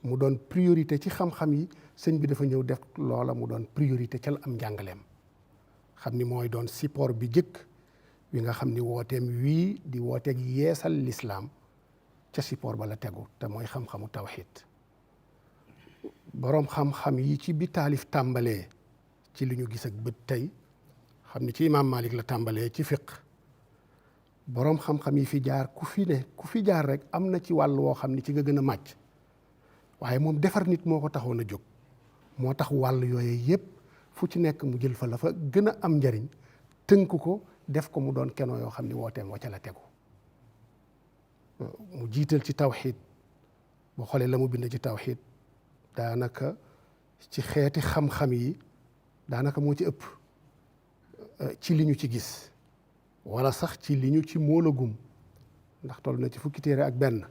mu doon priorité ci xam-xam yi sëñ bi dafa ñëw def loola mu doon priorité ca la am njàngaleem, xam ni mooy doon support bi jëkk wi nga xam ni wooteem wii di wooteeg yeesal lislaam ca support ba la tegu te mooy xam-xamu tawxiid. boroom xam-xam yi ci bi taalif tàmbalee ci li ñu gis ak bët tey xam ni ci imaam Malik la tàmbalee ci fiq, boroom xam-xam yi fi jaar ku fi jaar rek am na ci wàll woo xam ni ci nga gën a màcc, waaye moom defar nit moo ko taxoon a jóg. moo tax wàll yooyu yëpp fu ci nekk mu jël fa la fa gën a am njariñ tënk ko def ko mu doon kenoo yoo xam ni wooteem wa ca la tegu. mu jiital ci tawxiid, boo xoolee la mu bind ci tawxiid daanaka ci xeeti xam-xam yi daanaka moo ci ëpp ci li ñu ci gis, wala sax ci li ñu ci móolagum, ndax toll na ci fukki téere ak benn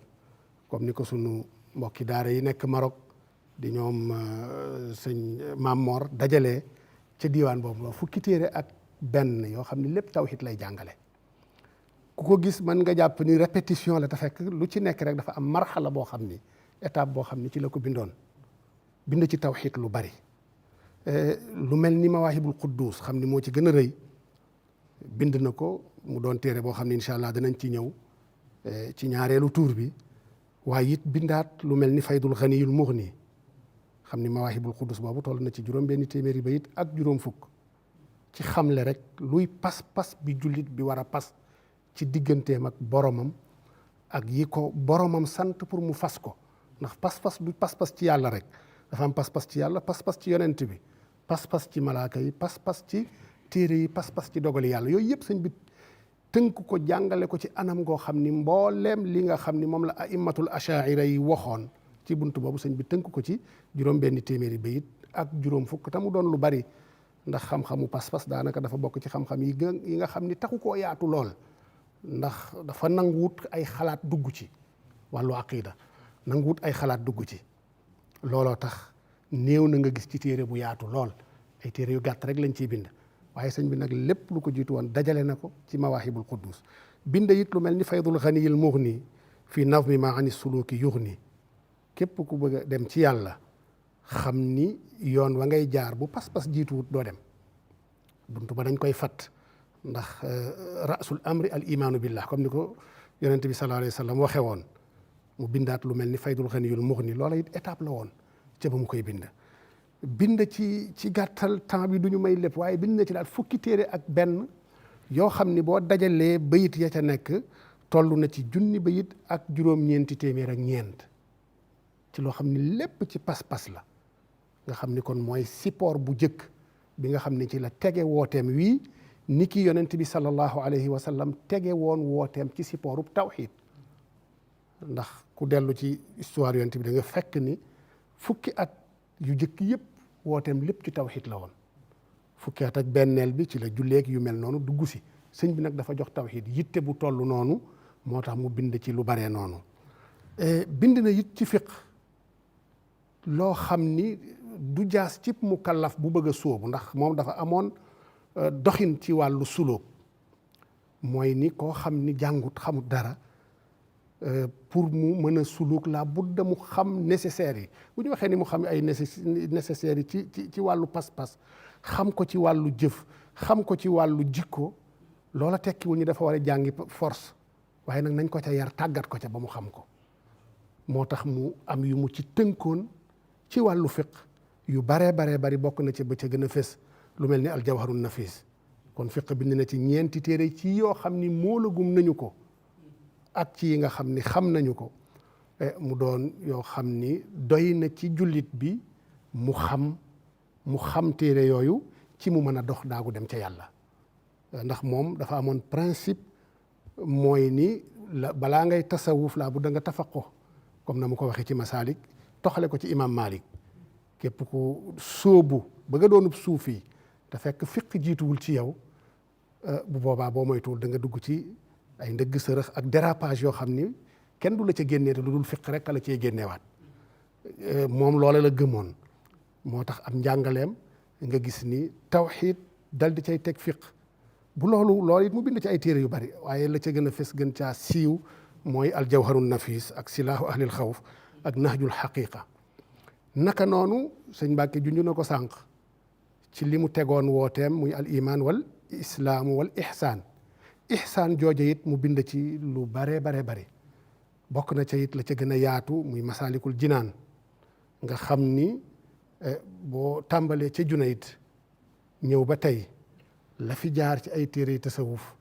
comme ni ko sunu mbokki daara yi nekk Maroc di ñoom sëñ Mamor dajalee ca diiwaan boobu fukki téere ak benn yoo xam ne lépp tawxiid lay jàngale. ku ko gis mën nga jàpp ni répétition la te fekk lu ci nekk rek dafa am marxala boo xam ni étape boo xam ni ci la ko bindoon, bind ci tawxiid lu bari. lu mel ni Mawaahibul Quddus xam ni moo ci gën a rëy bind na ko mu doon téere boo xam ne incha allah danañ ci ñëw ci ñaareelu tuur bi, waaye it bindaat lu mel ni Faydul Ganiyul Mughni xam ni Mawaahibul Quddus boobu toll na ci juróom benn téeméeri bayit ak juróom fukk ci xamle rek luy pas-pas bi jullit bi war a pas ci digganteem ak boromam ak yi ko boromam sant pour mu fas ko, ndax pas-pas du pas-pas ci yàlla rek, dafa am pas-pas ci yàlla, pas-pas ci yonent bi, pas-pas ci malaaka yi, pas-pas ci téere yi, pas-pas ci dogali yàlla. yooyu yëpp sëñ bi tënk ko jàngale ko ci anam goo xam ni mbooleem li nga xam ni moom la aimmatul ashaira yi waxoon ci buntu boobu sëñ bi tënk ko ci juróom benn téeméeri bayit ak juróom fukk te mu doon lu bari, ndax xam-xamu pas-pas daanaka dafa bokk ci xam-xam yi nga xam ni taxu koo yaatu lool, ndax dafa nanguwut ay xalaat dugg ci wàllu aqida, nanguwut ay xalaat dugg ci. looloo tax néew na nga gis ci téere bu yaatu lool, ay téere yu gàtt rek lañ ciy bind, waaye sëñ bi nag lépp lu ko jiitu woon dajale na ko ci Mawaahibul Quddus. bind it lu mel ni Faydul Ganiyil Mughni fii nazmi ma ani suluki yughni. képp ku bëgg a dem ci yàlla xam ni yoon wa ngay jaar bu pas-pas jiituwut doo dem, buntu ba dañ koy fat, ndax rasul amri al imaanu billah comme ni ko yonente bi sallallahu alayhi wa sallam waxe woon. mu bindaat lu mel ni Faydul Ganiyul Mughni loola it étape la woon ca ba mu koy bind ci gàttal temps bi du ñu may lépp, waaye bind na ci daal fukki téere ak benn yoo xam ni boo dajalee bayit ya ca nekk toll na ci junni bayit ak juróom-ñeenti téeméer ak ñeent ci loo xam ni lépp ci pas-pas la, nga xam ni kon mooy support bu jëkk bi nga xam ni ci la tege wooteem wii ni ki yonent bi sallallahu alayhi wa sallam tege woon wooteem ci supportu tawxiid. ndax ku dellu ci histoire yonent bi da nga fekk ni fukki at yu jëkk yëpp wooteem lépp ci tawxiid la woon. fukki at ak benneel bi ci la julleeg yu mel noonu dugg si, sëñ bi nag dafa jox tawxiid yitte bu toll noonu moo tax mu bind ci lu baree noonu. bind na it ci fiq loo xam ni du jaas ci mukallaf bu bëgg a sóobu, ndax moom dafa amoon doxin ci wàllu sulóog, mooy ni koo xam ni jàngut xamut dara pour mu mën a suluk la budda mu xam nécessaire yi. bu ñu waxee ni mu xam ay nécessaire yi ci wàllu pas-pas, xam ko ci wàllu jëf, xam ko ci wàllu jikko, loola tekkiwul ñu dafa war a jàngi force, waaye nag nañ ko ca yar tàggat ko ca ba mu xam ko. moo tax mu am yu mu ci tënkoon ci wàllu fiq yu baree bari bokk na ci ba ca gën a fës lu mel ni aljawharun nafis. kon fiq bind na ci ñeenti téere ci yoo xam ni moolagum nañu ko ak ci yi nga xam ni xam nañu ko, mu doon yoo xam ni doy na ci jullit bi mu xam téere yooyu ci mu mën a dox daagu dem ca yàlla. ndax moom dafa amoon principe mooy ni balaa ngay tasawuf laa bu da nga tafaqo, comme na mu ko waxee ci Masaalik toxale ko ci imam Malik. képp ku sóobu ba nga doonub suufi te fekk fiq jiituwul ci yow, bu boobaa boo moytuwul da nga dugg ci ay ndëgg sërëx ak dérapage yoo xam ni kenn du la ca génnee te lu dul fiq rek la cee génneewaat. moom loola la gëmoon, moo tax am njàngaleem nga gis ni tawxiid dal di cay teg fiq bu loolu it mu bind ci ay téere yu bari waaye la ca gën a fës gën caa siiw mooy aljawharun nafis ak silaahu ahlil xawf ak nahjul xaqiqa. naka noonu sëñ Mbàkke junj na ko sànq ci li mu tegoon wooteem muy al iman wal islaamu wal ihsaan jooje it mu bind ci lu bare bari bokk na ca it la ca gën a yaatu muy masaalikul jinaan nga xam ni boo tàmbalee ca Junayd ñëw ba tey la fi jaar ci ay téere tasawuf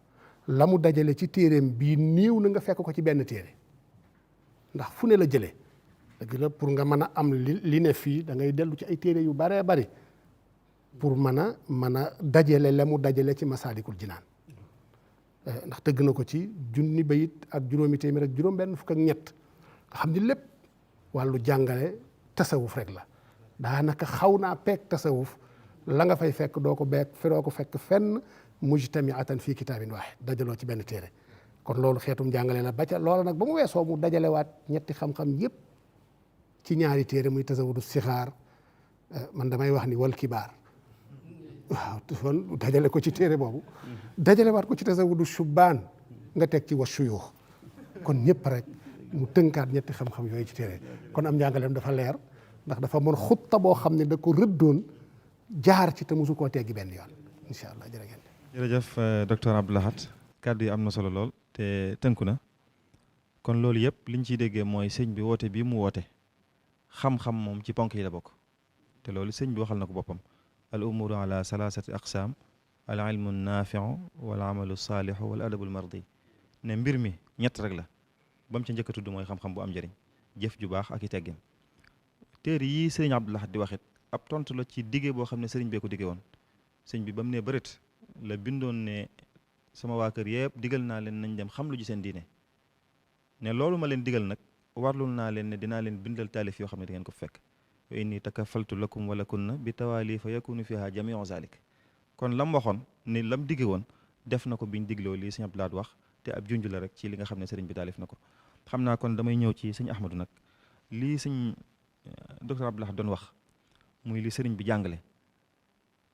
la mu dajale ci téereem bii niiw na nga fekk ko ci benn téere ndax fu ne la jëlee dëgg la pour nga mën a am li ne fii da ngay dellu ci ay téere yu baree bari pour mën a dajale la mu dajale ci masaalikul jinaan ndax tëgg na ko ci junni bayit ak juróomi téeméer ak juróom benn fukk ak ñett nga xam ni lépp wàllu jàngale tasawuf rek la daanaka xaw naa peeg tasawuf la nga fay fekk doo ko fekk fenn mujtamiatan fii kitaabin waahid dajaloo ci benn téere kon loolu xeetum jàngale la ba ca loola nag ba mu weesoo mu dajalewaat ñetti xam-xam yépp ci ñaari téere muy tasawudu sixaar man damay wax ni wal kibaar waaw kon dajale ko ci téere boobu dajalewaat ko ci tasawudu shubbaan nga teg ci wa shuyuux kon ñëpp rek mu tënkaat ñetti xam-xam yooyu ci téere kon am njàngaleem dafa leer ndax dafa mën xutta boo xam ne da ko rëddoon jaar ci te mosu koo teggi benn yoon incha allah jërëjëf. jërëjëf docteur Abdou Lahad kàddu yi am na solo lool te tënku na kon loolu yëpp liñ ciy déggee mooy sëñ bi woote bii mu woote xam-xam moom ci ponk yi la bokk te loolu sëñ bi waxal na ko boppam al umuru ala salasati aqsaam al ilmu naafiu wal amalu saalihu wal adabul mardi ne mbir mi ñett rek la ba mu ci njëkk a tudd mooy xam-xam bu am njëriñ jëf ju baax ak i teggin téere yii sëriñ Abdou Lahad di waxit ab tontu la ci dige boo xam ne sëriñ bee ko dige woon sëñ bi ba mu ne bërit la bindoon ne sama waa kër yëpp digal naa leen nañ dem xam lu ji seen diine ne loolu ma leen digal nag warlul naa leen ne dinaa leen bindal taalif yoo xam ne da ngeen ko fekk wa inni takafaltu lakum wa lakunna bi tawaali fa yakunu fiha jamiu zalik kon lam waxoon ni lam dige woon def na ko biñ digloo lii sëñ Abdou Lahad wax te ab junj la rek ci li nga xam ne sëriñ bi taalif na ko xam naa kon damay ñëw ci sëñ Ahmadou nag lii sëñ docteur Abdou Lahad doon wax muy li sëriñ bi jàngale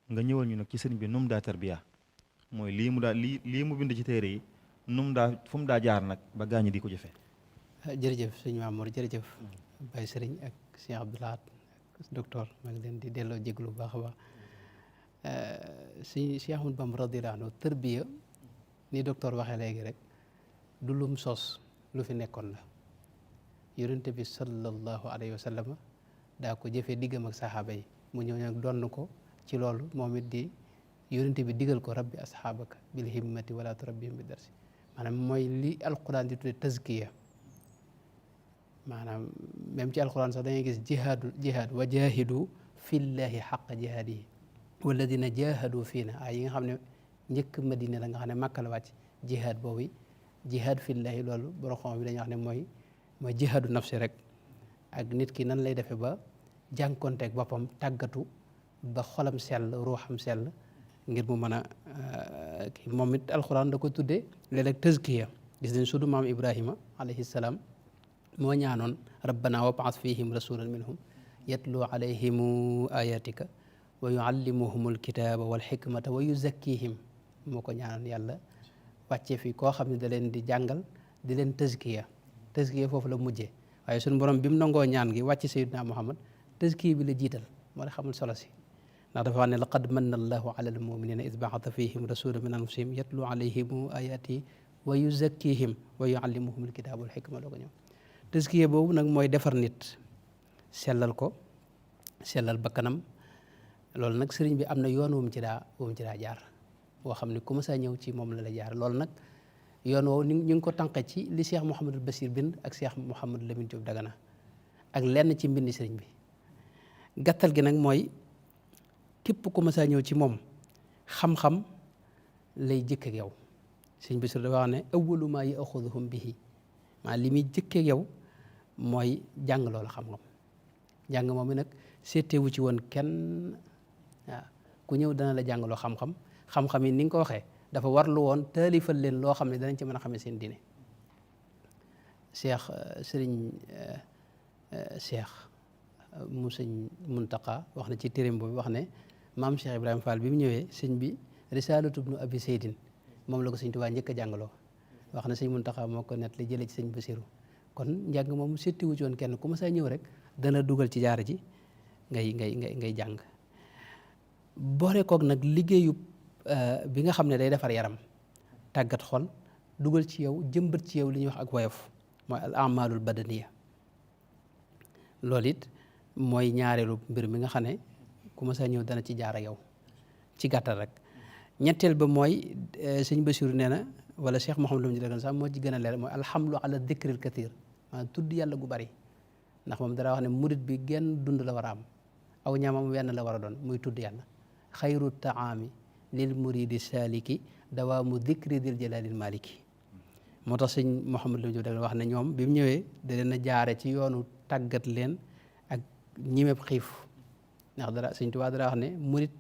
nga ñëwal ñu nag ci sëriñ bi num daa tarbiya mooy lii mu bind ci téere yi fu mu daa jaar nag ba gaañi di ko jëfee. jërëjëf sëñ Mamour jërëjëf Baye Sëriñ ak sëñ Abdou Lahad ak docteur maa ngi leen di delloo jéglu bu baax a baax sëñ Cheikh Ahmadou Bamba radiyallahu anhu tarbiya ni docteur waxee léegi rek du lum sos lu fi nekkoon la yonente bi sallallahu alayhi wa sallam daa ko jëfee diggam ak saxaaba yi mu ñëw nag donn ko ci loolu moom it di yonente bi digal ko rabbi asxaabaka bil himmati wala turabbihim bi darsi maanaam mooy li alquran di tudde tazkiya maanaam même ci alquran sax da ngay gis jihaad wa jahidu fillahi xaqa jihaadihi walladina jahadu fiina ay yi nga xam ne njëkk madina la nga xam ne màkka la wàcc jihaad boobu jihaad fillahi loolu borom xam bi dañuy wax ne mooy jihaadu nafsi rek ak nit ki nan lay defee ba jànkonteeg boppam tàggatu ba xolam sell ruuxam sell ngir mu mën a moom it alxuraan da ko tuddee léeg-léeg tazkiya gis nañ sudu maam Ibrahima alayhi salaam moo ñaanoon rabbana wab'ath fihim rasulan minhum yatlu alayhim ayatika wa yuallimuhum alkitaba wal hikmata wa yuzakkihim moo ko ñaanoon yàlla wàccee fi koo xam ne da leen di jàngal di leen tazkiya foofu la mujjee waaye suñu borom bi mu nangoo ñaan gi wàcc sayyidina Muhammad tazkiya bi la jiital moo la xamul solo si ndax dafa wax ne laqad manna allahu ala almuminina id ba'atha fihim rasulan min anfusihim yatlu alayhim ayatihi wa yuzakkihim wa yuallimuhum alkitaba wal hikma loo ko ñëw tazkiya boobu nag mooy defar nit sellal ko sellal bakkanam loolu nag sëriñ bi am na yoon wu mu ci daa jaar boo xam ne ku ma saa ñëw ci moom la jaar loolu nag yoon woowu ñu ngi ko tànqe ci li Cheikh Mouhamadul Bachir bind ak Cheikh Mouhamadou Lamine Diop Dagana ak lenn ci mbindi sëriñ bi gàttal gi nag mooy képp ku ma saa ñëw ci moom xam-xam lay jëkk ak yow sëriñ Bachir dafa wax ne awwalu maa yaxuduhum bihi maa li muy jëkk ak yow mooy jàng loolu xam-xam jàng moom mi nag seetewu ci woon kenn waaw ku ñëw dana la jàngaloo xam-xam yi ni nga ko waxee dafa warlu woon taalifal leen loo xam ne danañ ci mën a xamee seen diine Cheikh mu sëñ Muntaqa wax na ci téereem boobu wax ne maam Cheikh Ibrahima Fall bi mu ñëwee sëñ bi risalatu ibnu abi seydin moom la ko sëñ Tuubaa njëkk a jàngaloo wax na sëñ Muntaxa moo ko net li jëlee ci sëñ Basiru kon njàng moom settiwu ci woon kenn ku ma saa ñëw rek dana dugal ci jaara ji ngay jàng boole koog nag liggéeyu bi nga xam ne day defar yaram tàggat xol dugal ci yow jëmbat ci yow li ñuy wax ak woyof mooy al amalul badaniya loolu it mooy ñaareelu mbir mi nga xam ne ku ma saa ñëw dana ci jaar ak yow ci gàttal rek ñetteel ba mooy sëñ Basiru nee na wala Cheikh Mouhamadou Lamine Diagne sax moo ci gën a leer mooy alhamdu ala dikril kathir maanaam tudd yàlla gu bari ndax moom dara wax ne murit bi genn dund la war a am aw ñaamam wenn la war a doon muy tudd yàlla xayru taami lil muridi saliki dawaamu dikri dil jalalil maliki moo tax sëñ Mouhamadou Lamine Diagne wax ne ñoom bi mu ñëwee da leen a jaare ci yoonu tàggat leen ak ñimeb xiif ndax dara sëñ Tuubaa dara wax ne murit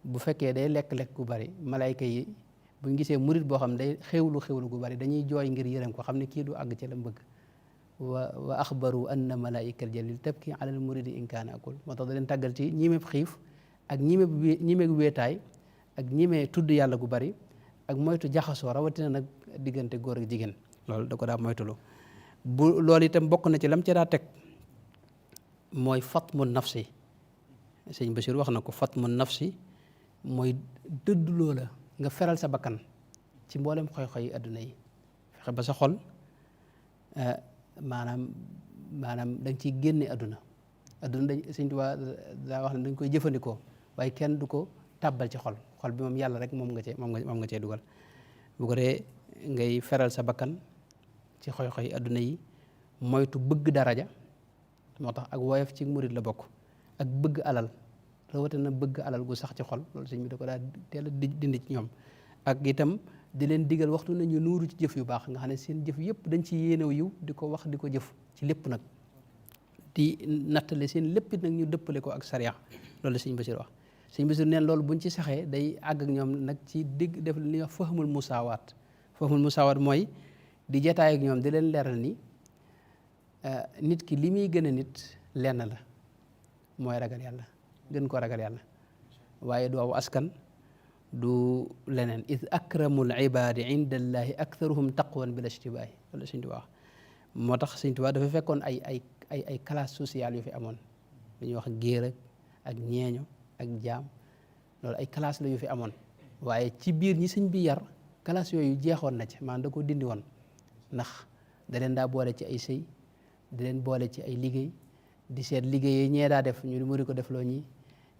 bu fekkee day lekk-lekk gu bari malayka yi buñ gisee murit boo xam ne day xewlu gu bari dañuy jooy ngir yërëm ko xam ne kii du àgg ci la bëgg wa axbaru anna malaikal jalil tabki alal muridi in kaana akul moo tax da leen tàggal ci ñimeb xiif ak ñimeb wéetaay ak ñime tudd yàlla gu bari ak moytu jaxasoo rawatina nag diggante góor ak jigéen loolu da ko daa moytulu bu loolu itam bokk na ci lam ca daa teg mooy fatmu nafsi sëñ Bachir wax na ko fatmu nafsi mooy dëdd loola nga feral sa bakkan ci mboolem xoy-xoy yi adduna yi fexe ba sa xol maanaam da nga ciy génne adduna dañ sëñ Tuubaa daa wax ne dañ koy jëfandikoo waaye kenn du ko tàbbal ci xol bi moom yàlla rek moom nga cee dugal bu ko dee ngay feral sa bakkan ci xoy-xoy adduna yi moytu bëgg daraja moo tax ak woyof ci murit la bokk ak bëgg alal rawatina bëgg alal gu sax ci xol loolu sëñ bi da ko daa teel a dindi ci ñoom ak itam di leen digal waxtu nañu nuuru ci jëf yu baax nga xam ne seen jëf yëpp dañ ci yéenew yiw di ko wax di ko jëf ci lépp nag di nattale seen lépp nag ñu dëppale ko ak sariya loolu la sëñ Basiir wax sëñ Basiir neen loolu buñ ci saxee day àgg ak ñoom nag ci digg def li ñuy wax fahmul musaawaat mooy di jataay ak ñoom di leen leeral ni nit ki li muy gën a nit lenn la mooy ragal yàlla gën ko ragal yàlla waaye du aw askan du leneen id akramul ibadi inda allahi aktharuhum taqwan bila ishtibaahi wala sëñ Tuubaa wax moo tax sëñ Tuubaa dafa fekkoon ay classe sociale yu fi amoon dañuy wax géer ak ñeeño ak jaam loolu ay classe la yu fi amoon waaye ci biir ñi sëñ bi yar classe yooyu jeexoon na ci maanaam da ko dindi woon ndax da leen daa boole ci ay sëy di leen boole ci ay liggéey di seet liggéey yi ñee daa def ñu mu di ko defloo ñi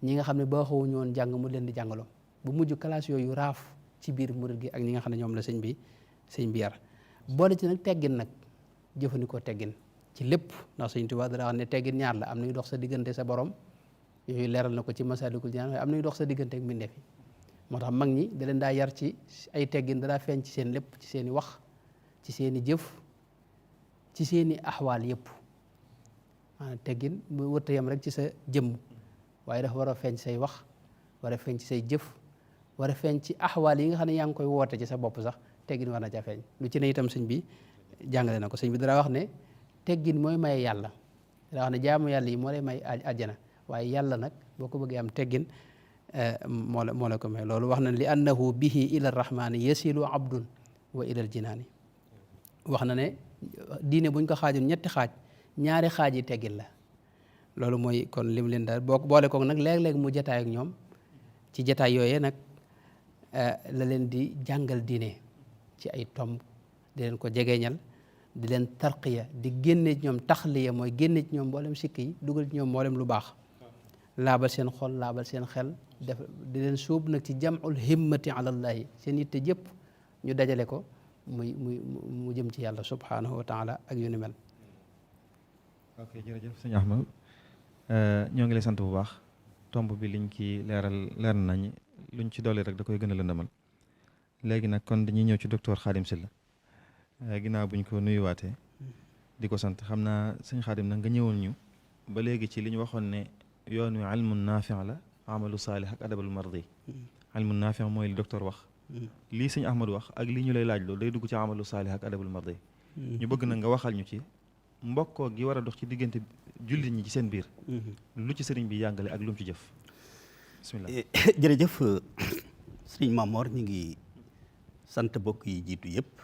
nga xam ne baaxawuñu woon jàng mu leen di jàngaloo bu mujj classe yooyu raaf ci biir murid gi ak ñi nga xam ne ñoom la sëñ bi yar boole ci nag teggin nag jëfandikoo teggin ci lépp ndax sëñ Tuubaa dara wax ne teggin ñaar la am nañu dox sa diggante sa borom yooyu leeral na ko ci Masaalikul Jinaan waaye am nañu dox sa diggante ak mbindeef yi moo tax mag ñi da leen daa yar ci ay teggin da daa feeñ ci seen lépp ci seen i wax ci seen i jëf ci seen i axwaal yëpp maanaam teggin mu wërta yam rek ci sa jëmm waaye dafa war a feeñ say wax war a feeñ ci say jëf war a feeñ ci axwaal yi nga xam ne yaa ngi koy woote ci sa bopp sax teggin war na ca feeñ lu ci ne itam sëñ bi jàngale na ko sëñ bi dara wax ne teggin mooy maye yàlla dara wax ne jaamu yàlla yi moo lay may àjjana waaye yàlla nag boo ko bëggee am teggin moo la ko may loolu wax na li annahu bihi ila rahmaani yasilu abdun wa ilal jinaani wax na ne diine buñ ko xaajoon ñetti xaaj ñaari xaaj yi teggin la loolu mooy kon lim leen daal boo boole koog nag léeg-léeg mu jataay ak ñoom ci jataay yooyee nag la leen di jàngal diine ci ay tomb di leen ko jegeeñal di leen tarqiya di génne ci ñoom taxliya mooy génne ci ñoom mboolem sikk yi dugal ci ñoom mboolem lu baax laabal seen xol laabal seen xel def di leen suub nag ci jamul himmati alallahi seen yitte jëpp ñu dajale ko mu jëm ci yàlla subhanahu wa taala ak yu ni mel. ok jërëjëf sëñ Ahmad ñoo ngi lay sant bu baax tomb bi liñ ci leer nañ luñ ci dolli rek da koy gën a lëndëmal léegi nag kon dañuy ñëw ci docteur Khadim Sylla ginnaaw buñ ko nuyuwaatee di ko sant xam naa sëñ Khadim nag nga ñëwoon ñu ba léegi ci li ñu waxoon ne yoon wi ilmun naafi la amalu saalih ak adabul mardi ilmun naafi mooy li docteur wax lii sëñ Ahmad wax ak lii ñu lay laaj loolu day dugg ci amalu saalih ak adabul mardi ñu bëgg nag nga waxal ñu ci mbokkoo gi war a dox ci diggante jullit ñi ci seen biir lu ci sëriñ bi yàngale ak lu mu ci jëf bismillah jërëjëf sëriñ Mamor ñu ngi sant bokk yi jiitu yépp.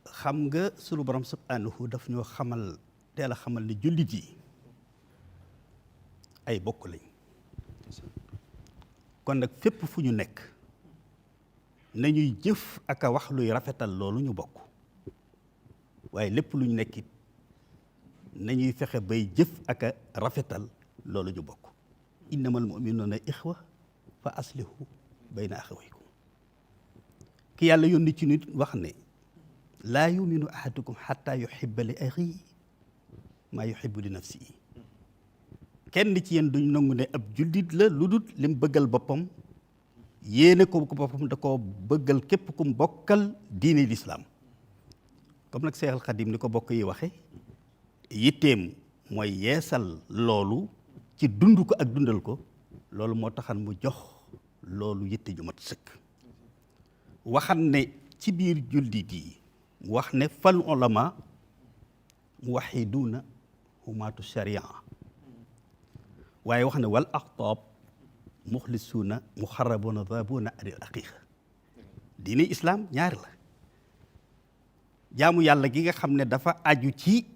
xam nga sunu borom subhanahu daf ñoo xamal teel a xamal ne jullit yi ay bokk lañ. kon nag fépp fu ñu nekk nañuy jëf ak a wax luy rafetal loolu ñu bokk, waaye lépp lu ñu nekkit nañuy fexe bay jëf ak a rafetal loolu ñu bokk. innamal mu'minuuna ixwa fa aslihu bayna axawaykum. ki yàlla yónni ci nit wax ne laa yuminu ahadukum xatta yuhibba li axiihi maa yuhibbu li nafsihi. kenn ci yéen duñ nangu ne ab jullit la lu dul lim bëggal boppam yéene ko boppam da koo bëggal képp kum bokkal diine lislaam. comme nag Seexal Xadim ni ko bokk yi waxe yitteem mooy yeesal loolu ci dund ko ak dundal ko. loolu moo taxan mu jox loolu yitte ju mat sëkk. waxan ne ci biir jullit yi wax ne fal ulama muwaxiduuna humaatu sharia, waaye wax ne wal aqtaab muxlisuuna muxarrabuuna daabuuna anil aqiiqa. diine islaam ñaari la. jaamu yàlla gi nga xam ne dafa aju ci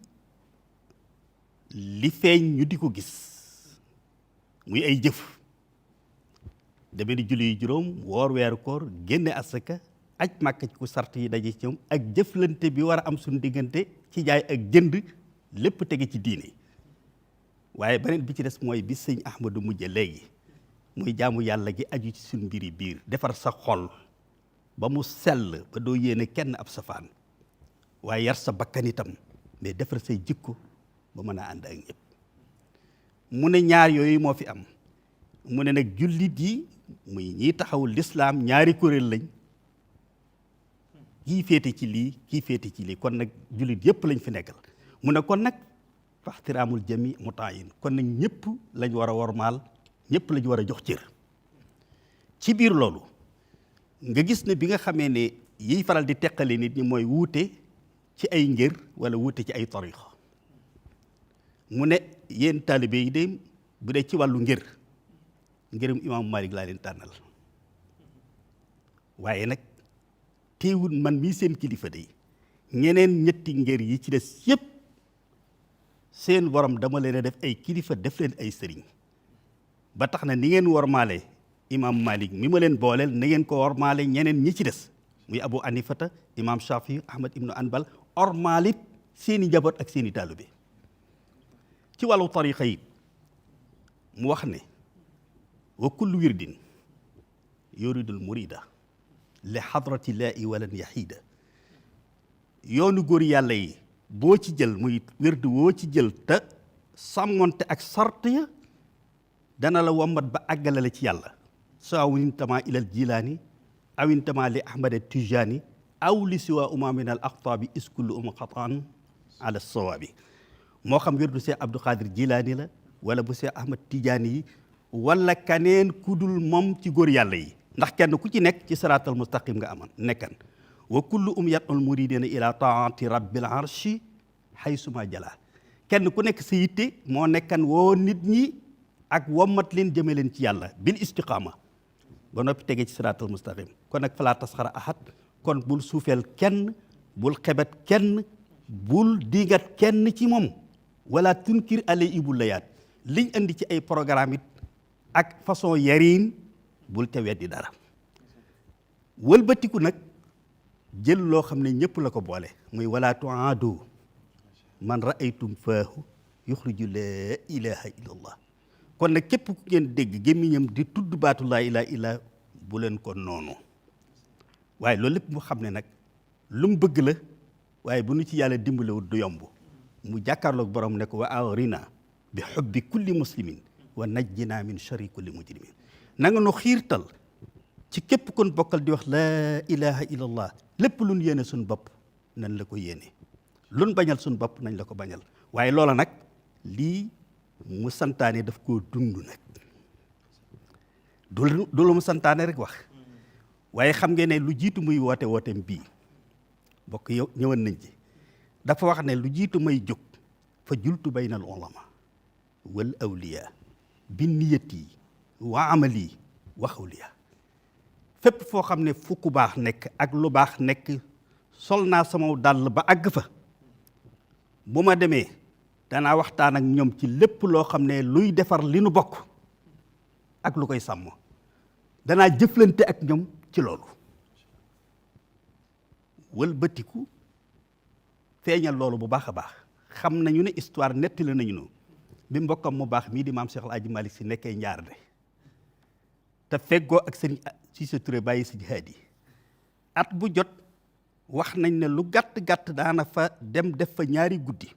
li feeñ ñu di ko gis muy ay jëf, deme ni julli juróom, woor weeru koor, génne asaka, aj màkk ci ku sart yi daje ci ñoom, ak jëflante bi war a am suñu diggante ci jaay ak jënd, lépp tege ci diine. waaye beneen bi ci des mooy bi sëñ Ahmadu mujje léegi muy jaamu yàlla gi aju ci suñ mbiri biir, defar sa xol ba mu sell ba doo yéene kenn ab safaan, waaye yar sa bakkan itam mais defar say jikko ba mën a ànd ak ñëpp. mu ne ñaar yooyu moo fi am. mu ne nag jullit yi muy ñiy taxawul lislaam ñaari kuréel lañ, kii féete ci lii kii féete ci lii, kon nag jullit yëpp lañ fi nekkal. mu ne kon nag faxtiraamul jami mutaayin, kon nag ñëpp lañ war a wormaal, ñëpp lañ war a jox cër. ci biir loolu nga gis ne bi nga xamee ne yiy faral di teqale nit ñi mooy wuute ci ay ngir wala wuute ci ay tariqa. mu ne yéen taalibe yi de bu dee ci wàllu ngir ngërëm imaamu Malik laa leen tànnal, waaye nag teewul man mii seen kilifa de ñeneen ñetti ngër yi ci des yépp seen borom dama leen a def ay kilifa, def leen ay sëriñ. ba tax na ni ngeen wormaale imaam Malik mi ma leen booleel na ngeen ko wormaale ñeneen ñi ci des muy Abu Anifata, imaam Shafi, Ahmad ibnu Anbal, ormaalit seeni njaboot ak seeni taalibe. ci wàllu tariqa yi mu wax ne wa kullu wirdin yuridul murida li xadrati laahi walan yaxiida. yoonu góor yàlla yi boo ci jël muy wird woo ci jël te sàmmonte ak sart ya dana la wommat ba àggale la ci yàlla. saw intama ilal jilaani aw intama li ahmad tijaani aw li siwa uma min al aqtaabi iskullu uma xataan ala sawaabi. moo xam wirdu Seex Abdou Khadir Jilaani la wala bu Seex Ahmad Tijaani yi wala kaneen kudul moom ci góor yàlla yi, ndax kenn ku ci nekk ci siraatal mustaqim nga aman nekkan. wa kullu yad'ul muridina ila taati rabbil arshi haysuma jala. kenn ku nekk sa yitte moo nekkan woo nit ñi ak wommat leen jëme leen ci yàlla bil istiqaama ba noppi tegee ci siraatal mustaqim. kon nag falaa tasxara ahad, kon bul suufeel kenn, bul xebet kenn, bul digat kenn ci moom. wala tunkir ale ibul layaat, liñ andi ci ay programme it ak façon yariin bul te weddi dara. wëlbatiku nag jël loo xam ne ñëpp la ko boole muy wala tuaadu man raaytum faahu yuxriju laa ilaha illa allah. kon nag képp ku ngeen dégg gémmiñam di tudd baatu laa ilaha illa bu leen ko noonu. waaye loolu lépp mu xam ne nag lu mu bëgg la, waaye bu nu ci yàlla dimbalewut du yomb. mu jàkkaarloog borom ne ko wa awrina bi xubbi kulli muslimin wa najjina min sharri kulli mujrimin. na nga nu xiirtal ci képp kon bokkal di wax laa ilaha illallah, lépp luñ yéene suñ bopp nañ la ko yéene, luñ bañal suñ bopp nañ la ko bañal. waaye loola nag lii mu santaane daf koo dund nag, du lu mu santaane rek wax. waaye xam ngeen ne lu jiitu muy wooteem bii bokk yow ñëwan nañ ci. dafa wax ne lu jiitu may jóg fa jultu bayna al ulama wal awliya bi niyati wa amali wa xawliya. fépp foo xam ne fu ku baax nekk ak lu baax nekk sol naa sama dàll ba àgg fa bu ma demee danaa waxtaan ak ñoom ci lépp loo xam ne luy defar li nu bokk ak lu koy sàmm danaa jëflante ak ñoom ci loolu wëlbatiku feeñal loolu bu baax a baax xam nañu ne histoire nettali nañu no bi mbokkam mu baax mii di maam Cheikh El Hadji Malick Sy nekkee njaar de te feggoo ak sëñ Cissé Touré bàyyi si jihaad yi at bu jot wax nañ ne lu gàtt-gàtt daana fa dem def fa ñaari guddi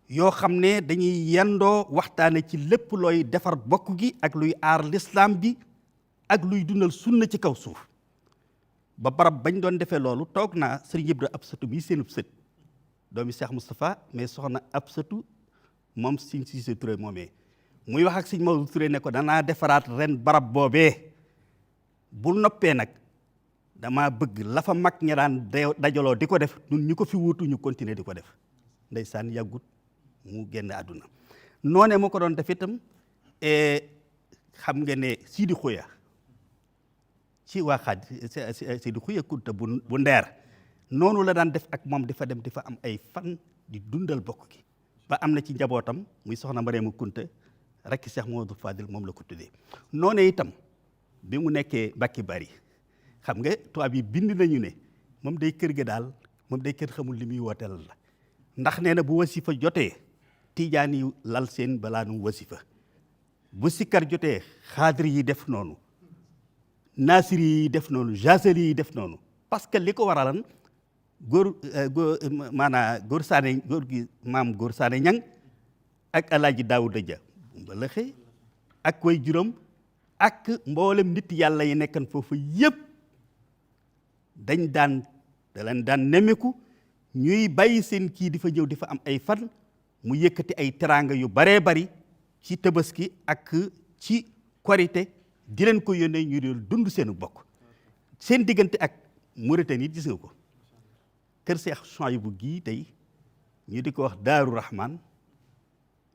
yoo xam ne dañuy yendoo waxtaane ci lépp looy defar bokk gi ak luy aar lislaam bi ak luy dundal sunna ci kaw suuf ba barab bañ doon defee loolu toog naa sëriñ Ibra Absatu bi seenub sët doomi Cheikh Moustapha mais soxna Absatu moom sëñ Cissé Touré moomee muy wax ak sëñ Maodo Touré ne ko danaa defaraat ren barab boobee bu noppee nag dama bëgg la fa mag ña daan dajaloo di ko def ñun ñu ko fi wuutu ñu continuer di ko def ndeysaan yàggut mu génn àdduna noonee mu ko doon def itam xam nga ne Sidi Xuya ci waa xaaj Sidi Xuya Kunta bu ndeer noonu la daan def ak moom di fa dem di fa am ay fan di dundal bokk gi ba am na ci njabootam muy soxna Mariama Kunta rekk Cheikh Mamadou Fadil moom la ko tuddee noonee itam bi mu nekkee Mbàkke Bari xam nga tubaab yi bind nañu ne moom day kër ga daal moom day kër xamul li muy wooteel la ndax nee na bu wasifa jotee tijaan yi lal seen balaa nu wasifa bu sikkar jotee xaadri yi def noonu naasiri yi def noonu jaseli yi def noonu parce que li ko waralan góor saane góor gi maam góor saane ñang ak alaaji Daawuda Ja mbalaxe ak way juróom ak mboolem nit yàlla yi nekkan foofu yëpp da leen daan nemmeeku ñuy bàyyi seen kii di fa ñëw di fa am ay fan mu yëkkati ay teraanga yu baree bari ci tabaski ak ci korite di leen ko yónnee ñu di dund seenu bokk seen diggante ak Mauritanie gis nga ko kër Seex Suwaybu gii tey ñu di ko wax Daaru Rahman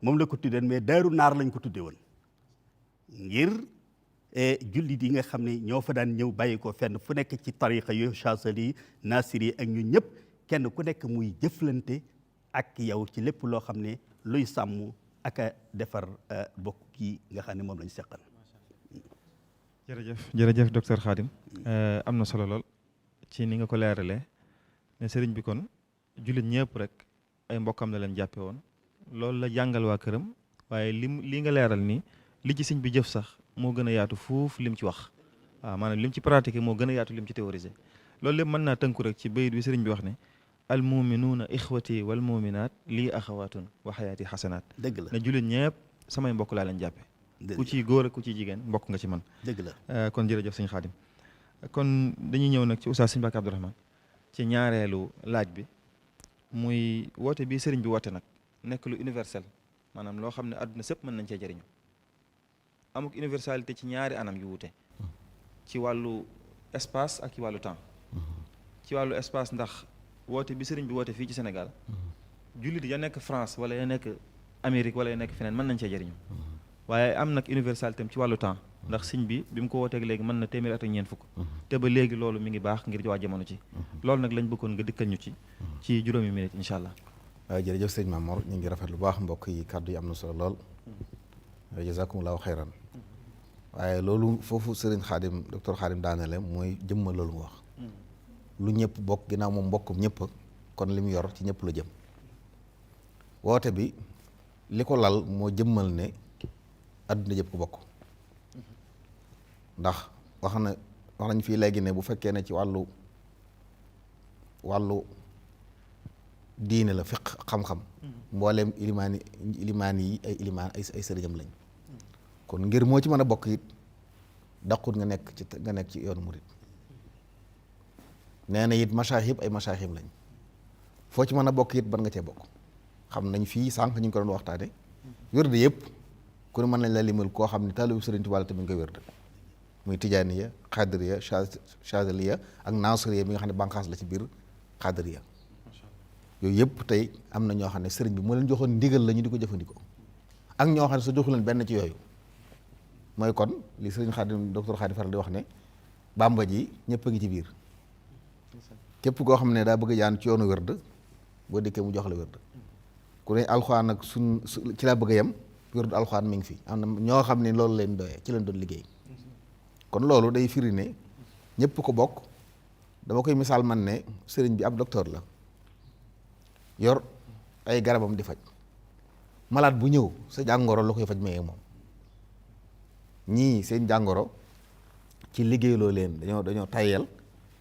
moom la ko tuddeen mais Daaru Naar lañ ko tudde woon ngir jullit yi nga xam ne ñoo fa daan ñëw bàyyi ko fenn fu nekk ci tariqa yu Chazali Nasiri ak ñu ñëpp kenn ku nekk muy jëflante ak yow ci lépp loo xam ne luy sàmm ak a defar bokk yi nga xam ne moom lañ seqal. jërëjëf docteur Khadim am na solo lool ci ni nga ko leeralee ne sëriñ bi kon jullit ñëpp rek ay mbokkam la leen jàppe woon loolu la jàngal waa këram waaye li nga leeral nii li ci sëñ bi jëf sax moo gën a yaatu fuuf lim ci wax waaw maanaam lim ci pratiqué moo gën a yaatu lim ci théorisé loolu lépp mën naa tënku rek ci bayit bi sëriñ bi wax ne al muminuuna ixwati wal muminaat lii axawaatun wa xayaati xasanaat dëgg la ne jullit ñëpp samay mbokk laa leen jàppe ku ci góor ak ku ci jigéen mbokk nga ci man dëgg la kon jërëjëf sëñ Xaadim kon dañuy ñëw nag ci oustaz sëñ Mbàkke Abdourahmane ci ñaareelu laaj bi muy woote bi sëriñ bi woote nag nekk lu universel maanaam loo xam ne àdduna sëpp mën nañ cee jëriñu amuk universalité ci ñaari anam yu wuute ci wàllu espace ak ci wàllu temps ci wàllu espace ndax woote bi sëriñ bi woote fii ci Sénégal jullit ya nekk France wala ya nekk Amérique wala ya nekk feneen mën nañ cee jëriñu waaye am nag universalité ci wàllu temps ndax sëriñ bi mu ko wooteeg léegi mën na téeméer at ak ñeent fukk te ba léegi loolu mi ngi baax ngir waa jamono ci loolu nag lañ bëggoon nga dikkal ñu ci juróomi minute incha allah. waaw jërëjëf sëñ Mamor ñu ngi rafet lu baax mbokk yi kàddu yi am na solo lool jazakumullahu xayran waaye loolu foofu sëriñ Xaadim docteur Xaadim daanele mooy jëmmal loolu mu wax lu ñëpp bokk ginnaaw moom mbokkum ñëpp kon li mu yor ci ñëpp la jëm woote bi li ko lal moo jëmmal ne adduna yëpp ko bokk ndax wax nañ fii léegi ne bu fekkee ne ci wàllu diine la fiq xam-xam mbooleem ilimaan yi ay sëriñam lañ kon ngir moo ci mën a bokk it daqut nga nekk ci yoonu murit nee na it masaahib ay masaahib lañ foo ci mën a bokk it ban nga cee bokk xam nañ fii sànq ñu ngi ko doon waxtaane wérde yëpp ku ne mën nañ la limal koo xam ne taalibu Sëriñ Tuubaa tamit nga wérde muy tijaaniya xaadiriya chazaliya ak naasiriya bi nga xam ne bànqaas la ci biir xaadiriya yooyu yëpp tey am na ñoo xam ne sëriñ bi moo leen joxoon ndigal la ñu di ko jëfandikoo ak ñoo xam ne sa joxu leen benn ci yooyu mooy kon li sëriñ Xaadim docteur Xaadim faral di wax ne bàmba ji ñëpp a ngi ci biir képp koo xam ne daa bëgg jaan ci yoonu wërd boo dikkee mu jox la wërd ku ne alxuraan ak ci laa bëgg a yem wërdu alxuraan mi ngi fi am na ñoo xam ne loolu leen doyee ci leen doon liggéey kon loolu day firi ne ñëpp ko bokk. dama koy misaal man ne sëriñ bi ab docteur la yor ay garabam di faj malade bu ñëw sa jàngoro la koy faj mayee moom ñii seen jàngoro ci liggéeyloo leen dañoo tayyal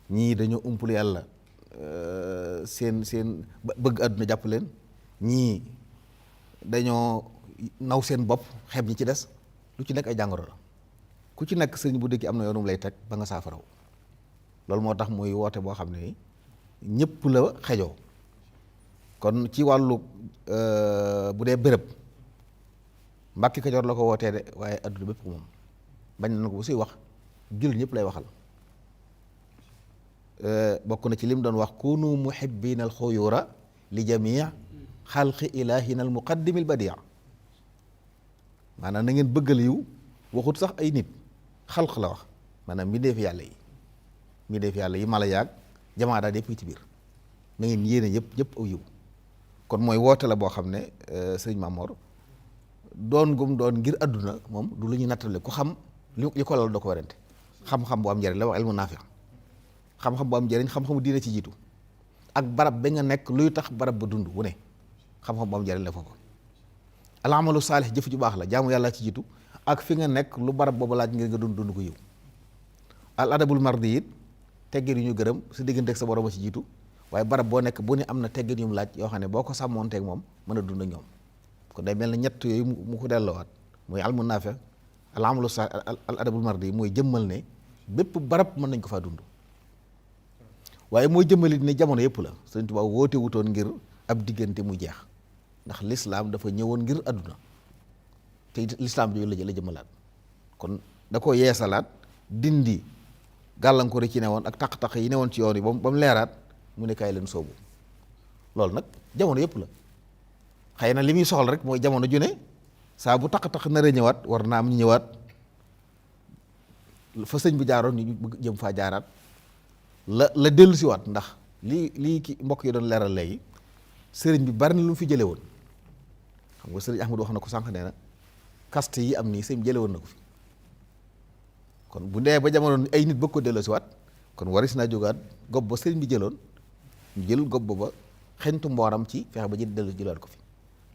ñii dañoo umpul yàlla seen bëgg àdduna jàpp leen ñii dañoo naw seen bopp xeeb ñi ci des lu ci nekk ay jàngoro la ku ci nekk sëriñ bu dëkki am na yoonum lay teg ba nga saafaraw loolu moo tax muy woote boo xam ne ñëpp la xejoo kon ci wàllu bu dee béréb Mbàkke Kajoor la ko wootee de waaye adduna bépp ko moom bañ na ko bu suy wax jullit ñëpp lay waxal bokk na ci lim doon wax kunu muhibbina al xuyura li jamii xalqi ilahina al muqaddimi al badia maanaam na ngeen bëggal yiw waxut sax ay nit xalq la wax maanaam mbindeef yàlla yi mbindeef yàlla yi mala yaag jamaa daal yëpp ci biir na ngeen yéene yëpp aw yiw kon mooy woote la boo xam ne sëriñ Mamor doon gum doon ngir adduna moom du lu ñuy nattale ku xam li ko lal doo ko warante xam-xam bu am njëriñ la wax ilmu naafi xam-xam bu am njëriñ xam-xamu diine ci jiitu ak barab ba nga nekk luy tax barab ba dund wu ne xam-xam bu am njëriñ la foofu al amalu saalih jëf ju baax la jaamu yàlla ci jiitu ak fi nga nekk lu barab boobu laaj ngir nga dund ko yiw al adabul mardi it teggin yu ñu gërëm sa digganteeg sa borom a ci jiitu waaye barab boo nekk bu ne am na teggin yu mu laaj yoo xam ne boo ko sàmmoonteeg moom mën a dund ak ñoom kon day mel na ñett yooyu mu ko delloowaat muy almu naafi al amalu saalih al adabul mardi mooy jëmmal ne bépp barab mën nañ ko faa dund waaye mooy jëmmalit ne jamono yëpp la Sëriñ Tuubaa woote wutoon ngir ab diggante mu jeex ndax lislaam dafa ñëwoon ngir adduna te lislaam jooyu la jëmmalaat kon da ko yeesalaat dindi gàllankoor yi ci newoon ak taq-taq yi newoon ci yoon yi ba mu leeraat mu ne kaay leen soobu loolu nag jamono yëpp la xëy na li muy soxla rek mooy jamono ju ne saa bu taq-taq nar a ñëwaat war naa am ñu ñëwaat fa sëñ bi jaaroon ñu jëm faa jaaraat la dellu si waat ndax lii ki mbokk yi doon leeral léegi sëriñ bi bari na lu mu fi jële woon xam nga sëriñ Ahmadu wax na ko sànq nee na kaste yi am nii sëñ bi jële woon na ko fi kon bu dee ba jamono ay nit bëgg ko delloo si waat kon waris naa jógaat gob ba sëriñ bi jëloon ñu jël gob ba xentu mbooram ci fexe ba dellu jëlaat ko fi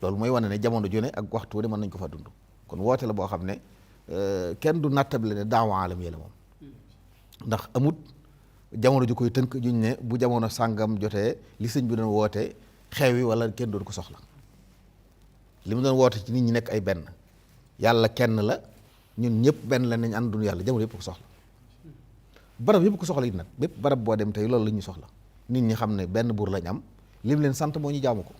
loolu mooy wane ne jamono ju ne ak waxtu ne mën nañ ko fa dund kon woote la boo xam ne kenn du nattable ne daawa alam yële moom ndax amut jamono ju koy tënk juñ ne bu jamono sàngam jotee li sëñ bi doon woote xew yi wala kenn doon ko soxla li mu doon woote ci nit ñi nekk ay benn yàlla kenn la ñun ñëpp benn la nañ ànd dund yàlla jamono yëpp ko soxla barab yëpp ko soxla it nag bépp barab boo dem tey loolu la ñuy soxla nit ñi xam ne benn buur lañ am lim leen sant moo ñu jaamu ko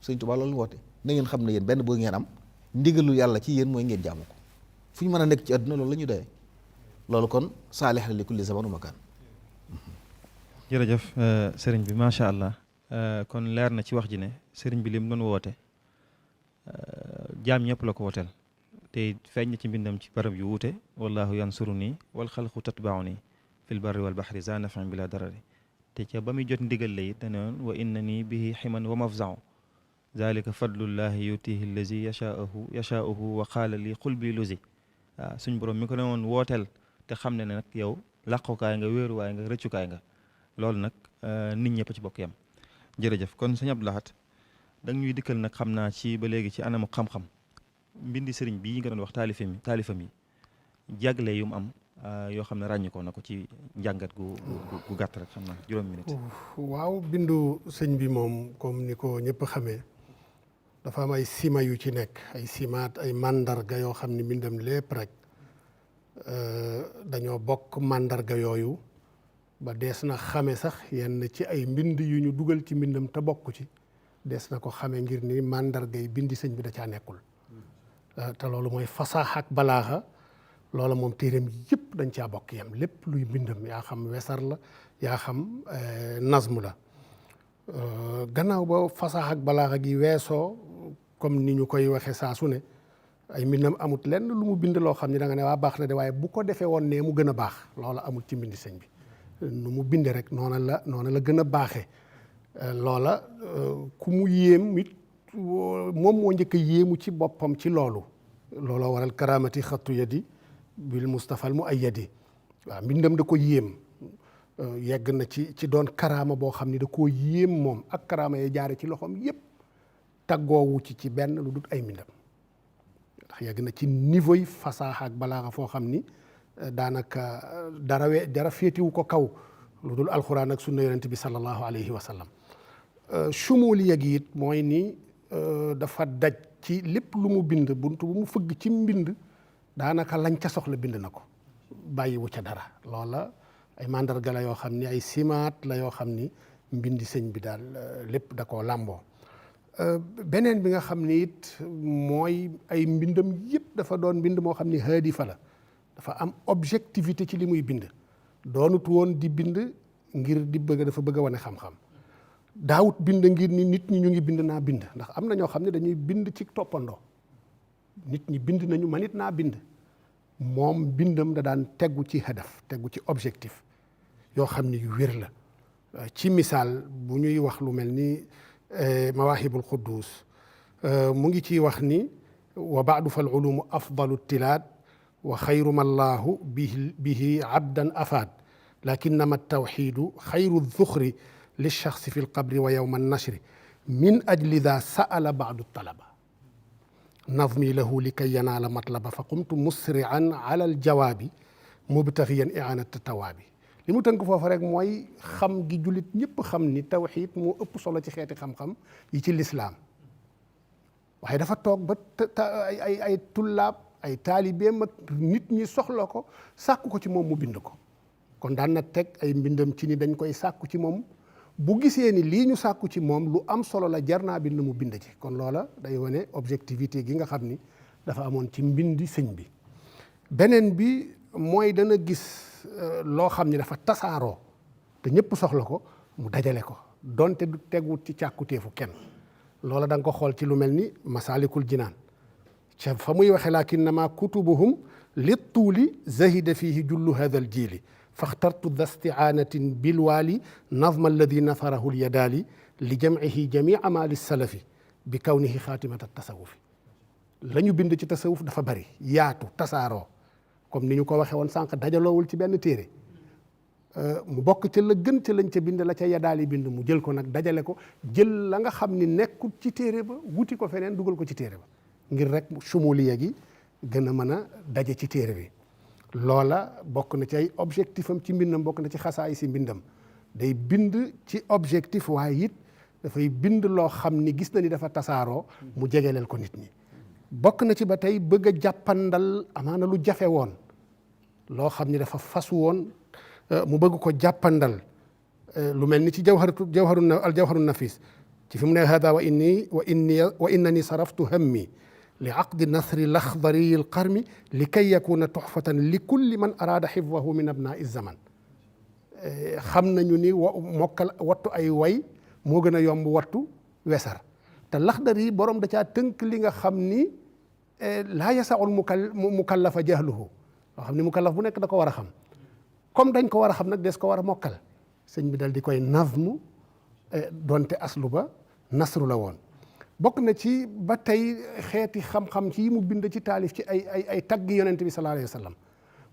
sëñ Tuubaa loolu woote na ngeen xam ne yéen benn buur ngeen am ndigalu yàlla ci yéen mooy ngeen jaamu ko fu ñu mën a nekk ci àdduna loolu la ñu doyee loolu kon saalih la li kulli zaman wa makaan. jërëjëf sëriñ bi macha allah kon leer na ci wax ji ne sëriñ bi lim doon woote jaam ñëpp la ko wooteel te feeñ na ci mbindam ci barab yu wuute wallahu yansuru nii wal xalqu tatbau nii fil barri wal baxri za nafin bila darari te ca ba muy jot ndigal la it dane woon wa inna nii bihi ximan wa mafzau zalika fadlullahi yutihi allazi yashauhu wa qaala li qul bi luzi waaw suñ borom mi ko ne woon wooteel te xam ne nag yow làqukaay nga wéeruwaay nga rëccukaay nga loolu nag nit ñëpp ci bokk yam jërëjëf kon sëñ Abdou Lahad da ñuy dikkal nag xam naa ci ba léegi ci anamu xam-xam mbindi sëriñ bii nga doon wax taalifam yi jagle yu mu am yoo xam ne ràññi ko na ko ci njàngat gu gàtt rek xam naa juróomi minute. waaw bindu sëñ bi moom comme ni ko ñëpp xamee dafa am ay sima yu ci nekk ay simaat ay mandarga yoo xam ne mbindam lépp rek dañoo bokk mandarga yooyu ba dees na xame sax yenn ci ay mbind yu ñu dugal ci mbindam te bokk ci dees na ko xame ngir ni mandarga yi bindi sëñ bi da caa nekkul te loolu mooy fasaax ak balaaxa loola moom téereem yëpp dañ caa bokk yam lépp luy mbindam yaa xam wesar la yaa xam nazmu la gannaaw ba fasaax ak balaaxa gi weesoo comme ni ñu koy waxe saa su ne ay mbindam amut lenn lu mu bind loo xam ne da nga ne waa baax na de waaye bu ko defee woon ne mu gën a baax loola amul ci mbindi sëñ bi nu mu binde rek noona la gën a baaxee loola ku mu yéem it moom moo njëkk a yéemu ci boppam ci looloo waral karamati xattu yadi bil Mustafa al muayyadi waaw mbindam da ko yéem yegg na ci doon karaama boo xam ni da koo yéem moom ak karaama ya jaare ci loxoom yépp taggoowu ci benn lu dul ay mbindam ndax yegg na ci niveau yi fasaaxa ak balaaxa foo xam ni daanaka dara féetiwu ko kaw lu dul alxuraan ak sunna yonent bi sallallahu alayhi wa sallam chumuliya gi it mooy ni dafa daj ci lépp lu mu bind buntu bu mu fëgg ci mbind daanaka lañ ca soxla bind na ko bàyyiwu ca dara loola ay mandarga la yoo xam ni ay simaat la yoo xam ni mbindi sëñ bi daal lépp da koo làmboo beneen bi nga xam ni it mooy ay mbindam yëpp dafa doon mbind moo xam ni haadifa la dafa am objectivité ci li muy bind doonut woon di bind ngir dafa bëgg a wane xam-xam daawut bind ngir ni nit ñi ñu ngi bind naa bind ndax am na ñoo xam ne dañuy bind ci toppandoo nit ñi bind nañu man it naa bind moom bindam da daan tegu ci hadaf tegu ci objectif yoo xam ni yu wér la ci misaal bu ñuy wax lu mel ni mawaahibul quddus mu ngi ciy wax ni wa baadu fal ulumu afdalu tilaad wa xayru ma llaahu bihi abdan afaad lakinnama tawxiidu xayru zuxri lilchaxsi fi lqabri wa yowma annashri min ajli daa sa'ala baadu talaba nazmi lahu li kay yanaala matlaba fa qumtu musri'an ala aljawaabi mubtaxiyan i'aanata tawaabi li mu tënk foofu rek mooy xam gi jullit ñëpp xam ni tawxiid moo ëpp solo ci xeeti xam-xam yi ci lislaam waaye dafa toog ba ay tullaab ay taalibeem ak nit ñi soxla ko sàkku ko ci moom mu bind ko kon daan na teg ay mbindam ci ni dañ koy sàkku ci moom bu gisee ni lii ñu sàkku ci moom lu am solo la jar naa bind mu bind ci kon loola day wane objectivité gi nga xam ni dafa amoon ci mbindi sëñ bi beneen bi mooy dana gis loo xam ni dafa tasaaroo te ñëpp soxla ko mu dajale ko donte du teguwut ci càkkutéefu kenn loola da nga ko xool ci lu mel ni masaalikul jinaan ca fa muy waxe lakinnama kutubuhum li tuuli zahida fihi jullu hadha al jiili faxtartu da stiaanatin bilwaali nazma alladi nafarahu lyadaali li jamcihi jamia ma lissalafi bi kawnihi xaatimata tasawufi la ñu bind ci tasawuf dafa bari yaatu tasaaroo comme ni ñu ko waxee woon sànq dajaloowul ci benn téere mu bokk ca la gën ca lañ ca bind la ca yadaali bind mu jël ko nag dajale ko jël la nga xam ni nekkul ci téere ba wuti ko feneen dugal ko ci téere ba ngir rek sumuliya gi gën a mën a daje ci téere bi loola bokk na ci ay objectif am ci mbindam bokk na ci xasaay si mbindam day bind ci objectif waaye it dafay bind loo xam ni gis na ni dafa tasaaroo mu jegeleel ko nit ñi bokk na ci ba tey bëgg a jàppandal amaana lu jafe woon loo xam ni dafa fasu woon mu bëgg ko jàppandal lu mel ni ci jawharu nafis ci fi mu ne hada wa innani saraftu hammi li aqdi nasri laxdari alqarmi li kay yakuna tuxfatan li kulli man araada xifdahu min abnaa zaman xam nañu ni mokkal wattu ay way moo gën a yomb wattu wesar te laxdari borom da caa tënk li nga xam ni laa yasaul mukallafa jahluhu loo xam ni mukallaf bu nekk da ko war a xam comme dañ ko war a xam nag des ko war a mokkal sëñ bi dal di koy nazmu donte aslu ba nasru la woon bokk na ci ba tey xeeti xam-xam ci yi mu bind ci taalif ci ay taggi yonent bi sallallahu alayhi wa sallam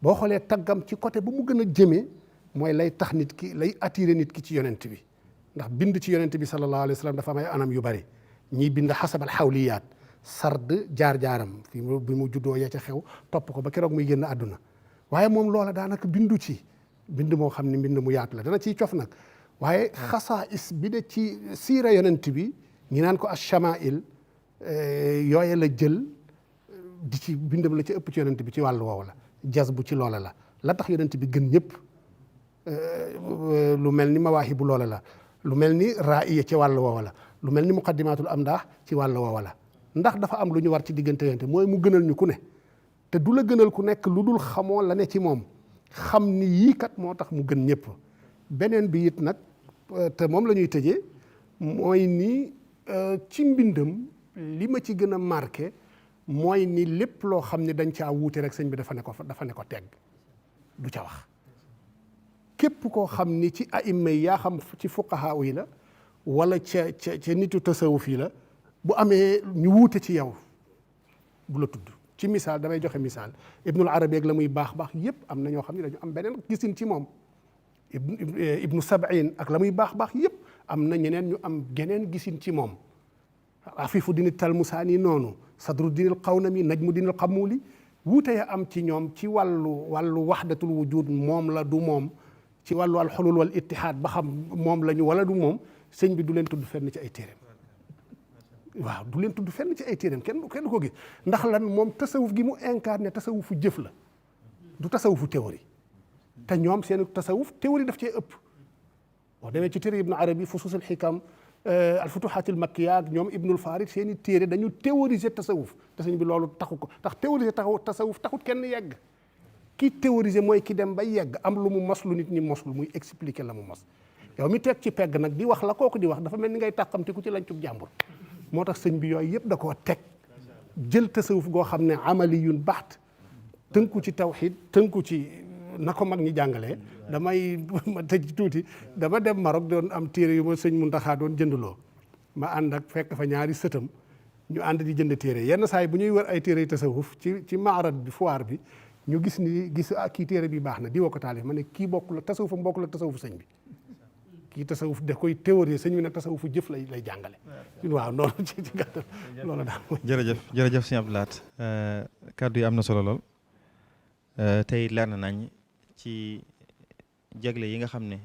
boo xoolee taggam ci côté bu mu gën a jëmee mooy lay tax nit ki lay attiré nit ki ci yonent bi ndax bind ci yonent bi sallallahu alayhi wa sallam dafa am ay anam yu bari ñiy bind xasabal xawliyaat sard jaar-jaaram fi bi mu juddoo ya ca xew topp ko ba keroog muy génn àdduna waaye moom loola daanaka bindu ci bind moo xam ne mbind mu yaatu la dana ciy cof nag waaye xasaais bi de ci siira yonent bi ñi naan ko ash-shamaa'il yooye la jël di ci bindam la ci ëpp ci yonent bi ci wàllu woowu la jas bu ci loola la tax yonent bi gën ñëpp lu mel ni mawaahibu loola la lu mel ni ra'iya ci wàllu woowu la lu mel ni muqaddimatul amdaax ci wàllu woowu la ndax dafa am lu ñu war ci diggante yonent mooy mu gënal ñu ku ne te du la gënal ku nekk lu dul xamoo la ne ci moom xam ni yii kat moo tax mu gën ñëpp beneen bi it nag te moom la ñuy tëjee mooy ni ci mbindam li ma ci gën a marqué mooy ni lépp loo xam ne dañ caa wuute rek sëñ bi dafa ne ko tegg du ca wax. képp koo xam ni ci aïma yi yaa xam ci fuqahaa yi la wala ca nitu tasawuf yi la bu amee ñu wuute ci yow bu la tudd. ci misaal damay joxe misaal Ibnul Arabi ak la muy baax yépp am na ñoo xam ne dañu am beneen gisin ci moom. Ibnu Sab'in ak la muy baax yépp am na ñeneen ñu am geneen gisin ci moom. Afifu din Talmusaani noonu Sadru din al Qawnami Najmu din al Qamuli wuute ya am ci ñoom ci wàllu waxdatul wujud moom la du moom ci wàllu al xulul wal ittihaad ba xam moom la ñu wala du moom sëñ bi du leen tudd fenn ci ay téeréem. waaw du leen tudd fenn ci ay téeréem kenn du ko gis ndax lan moom tasawuf gi mu incarné tasawufu jëf la du tasawufu théorie te ñoom seen tasawuf théorie daf cee ëpp. boo demee ci téere Ibnu Arabi Fusuusul Xikam al Futuhaatil Makkiya ak ñoom Ibnul Farid seen i téere dañu théoriser tasawuf te sëñ bi loolu taxu ko ndax théoriser tasawuf taxut kenn yegg. ki théoriser mooy ki dem ba yegg am lu mu mos lu nit ñi mosul muy expliquer la mu mos yow mi teg ci pegg nag di wax la kooku di wax dafa mel ni ngay tàqamte ku ci lancub jàmbur. moo tax sëñ bi yooyu yëpp da koo teg jël tasawuf goo xam ne amaliyun baxt tënku ci tawxid tënku ci na ko mag ñi jàngalee. damay ma tëj tuuti dama dem Maroc doon am téere yu ma sëñ Muntaxa doon jëndloo ma ànd ak fekk fa ñaari sëtam ñu ànd di jënd téere yenn saa yi bu ñuy wër ay téere yu tasawuf ci maarad bi foire bi ñu gis kii téere bi baax na di woo ko taalif ma ne kii bokkul ak tasawufam bokkul ak tasawufu sëñ bi. kii tasawuf da koy théorie sëñ bi nag tasawufu jëf lay jàngale. waaw noonu ci gàttal loolu daal. jërëjëf sëñ Abdou Lahad kàddu yi am na solo lool tey leer na nañ ci jagle yi nga xam ne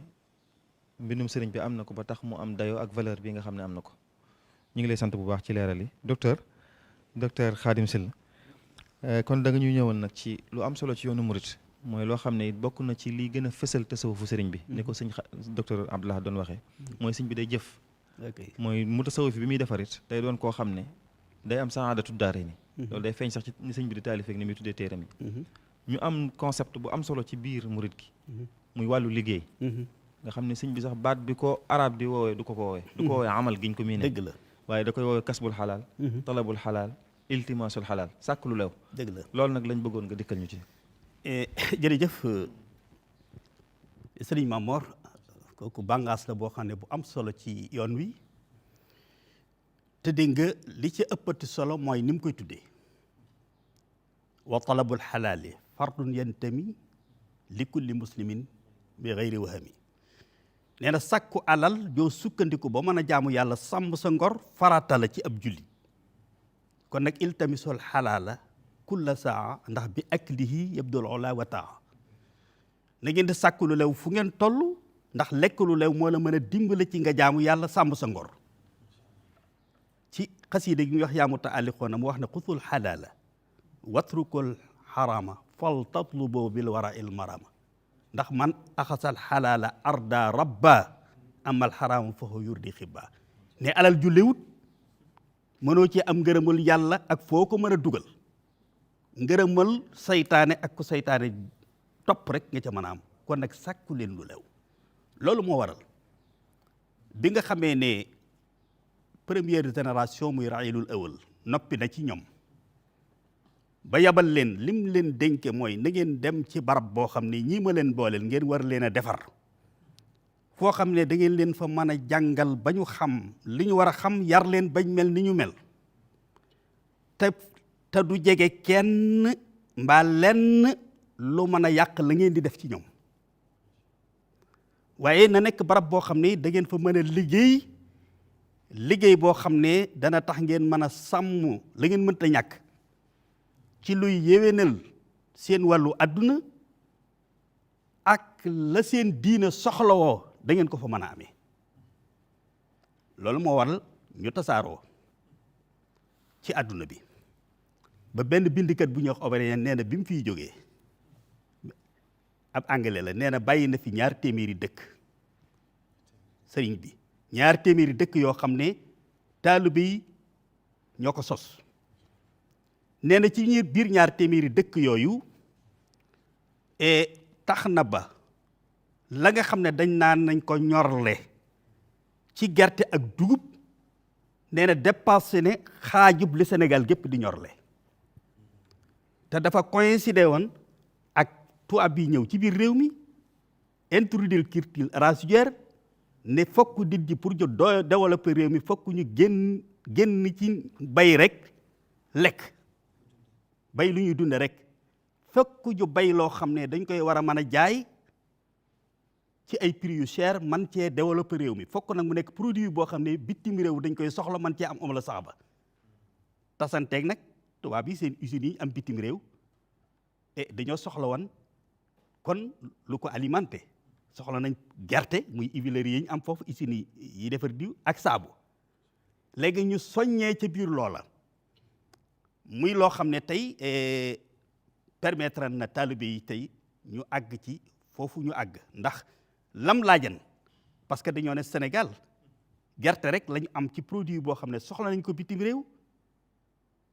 mbindum sëriñ bi am na ko ba tax mu am dayoo ak valeur bi nga xam ne am na ko ñu ngi lay sant bu baax ci leeral yi docteur Khadim Sylla kon da nga ñuy ñëwoon nag ci lu am solo ci yoonu murit mooy loo xam ne it bokk na ci liy gën a fësal tasawufu sëriñ bi ni ko sëñ docteur Abdou Lahad doon waxee mooy sëñ bi day jëf mooy mu tasawuf bi muy defarit day doon koo xam ne day am saadatu daare ni loolu day feeñ sax ci ni sëñ bi di taalifeek ni muy tuddee téeram yi ñu am concept bu am solo ci biir murit gi muy wàllu liggéey nga xam ne sëñ bi sax baat bi ko arab di woowee du ko woowee amal giñ ko miine dëgg la waaye da koy woowee kasbul xalaal talabul xalaal iltimaasul xalaal sàkk lu lew dëgg la loolu nag lañ bëggoon nga dikkal ñu ci jërëjëf sëriñ Mamor kooku bàngaas la boo xam ne bu am solo ci yoon wi te dégg nga li ci ëppati solo mooy ni mu koy tuddee wa talabul xalaali fardun yantami li kulli muslimin bi gayri wahami nee na sàkku alal joo sukkandiku ba mën a jaamu yàlla sàmm sa ngor farata la ci ab julli kon nag iltamisul xalaala kulla saa ndax bi aklihi yabdul ula wa taa na ngeen di sàkku lu lew fu ngeen toll ndax lekk lu lew moo la mën a dimbale ci nga jaamu yàlla sàmm sa ngor ci xasiida gi ñuy wax yaa mutaalliqoona mu wax ne xusul xalaala watrukul xarama fal tatlubo bil wara il marama ndax man axasal xalaala arda rabba amal xaraama fahu yurdi xibba ne alal ju lewut mënoo ci am ngërëmal yàlla ak foo ko mën a dugal ngërëmal saytaane ak ku saytaane topp rek nga ca mën a am kon nag sàkku leen lu lew loolu moo waral bi nga xamee ne première génération muy railul awal noppi na ci ñoom ba yabal leen lim leen dénke mooy na ngeen dem ci barab boo xam ne ñii ma leen booleel ngeen war leen a defar foo xam ne da ngeen leen fa mën a jàngal ba ñu xam li ñu war a xam yar leen bañ mel ni ñu mel te du jege kenn mbaa lenn lu mën a yàq la ngeen di def ci ñoom waaye na nekk barab boo xam ne da ngeen fa mën a liggéey boo xam ne dana tax ngeen mën a sàmm la ngeen mënta ñàkk ci luy yéwénal seen wàllu àdduna ak la seen diina soxlawoo da ngeen ko fa mën a amee loolu moo waral ñu tasaaroo ci àdduna bi ba benn bindkat bu ñuy wax Oberyen nee na bi mu fiy jógee ab anglais la nee na bàyyi na fi 200 dëkk sëriñ bi 200 dëkk yoo xam ne taalibe yi ñoo ko sos nee na ci biir 200 dëkk yooyu tax na ba la nga xam ne dañ naan nañ ko ñorle ci gerte ak dugub nee na dépassé ne xaajub li Sénégal gépp di ñorle te dafa coïncider woon ak tubaab bi ñëw ci biir réew mi introduire culture arachidière ne fokk nit ji pour ñu développer réew mi fokk ñu génn ci bay rek lekk bay lu ñuy dunde rek fokk ñu bay loo xam ne dañ koy war a mën a jaay ci ay prix yu cher man cee développer réew mi fokk nag mu nekk produit boo xam ne bitim réew dañ koy soxla man cee am la sax ba tasanteeg nag tubaab yi seen usines yi am bitim réew et dañoo soxla woon kon lu ko alimenté soxla nañ gerte muy huileries yi ñu am foofu usines yi defar diw ak saabu léegi ñu soññee ca biir loola muy loo xam ne tey permettre na taalibe yi tey ñu àgg ci foofu ñu àgg ndax lam laajan parce que dañoo ne Sénégal gerte rek lañu am ci produit boo xam ne soxla nañ ko bitim réew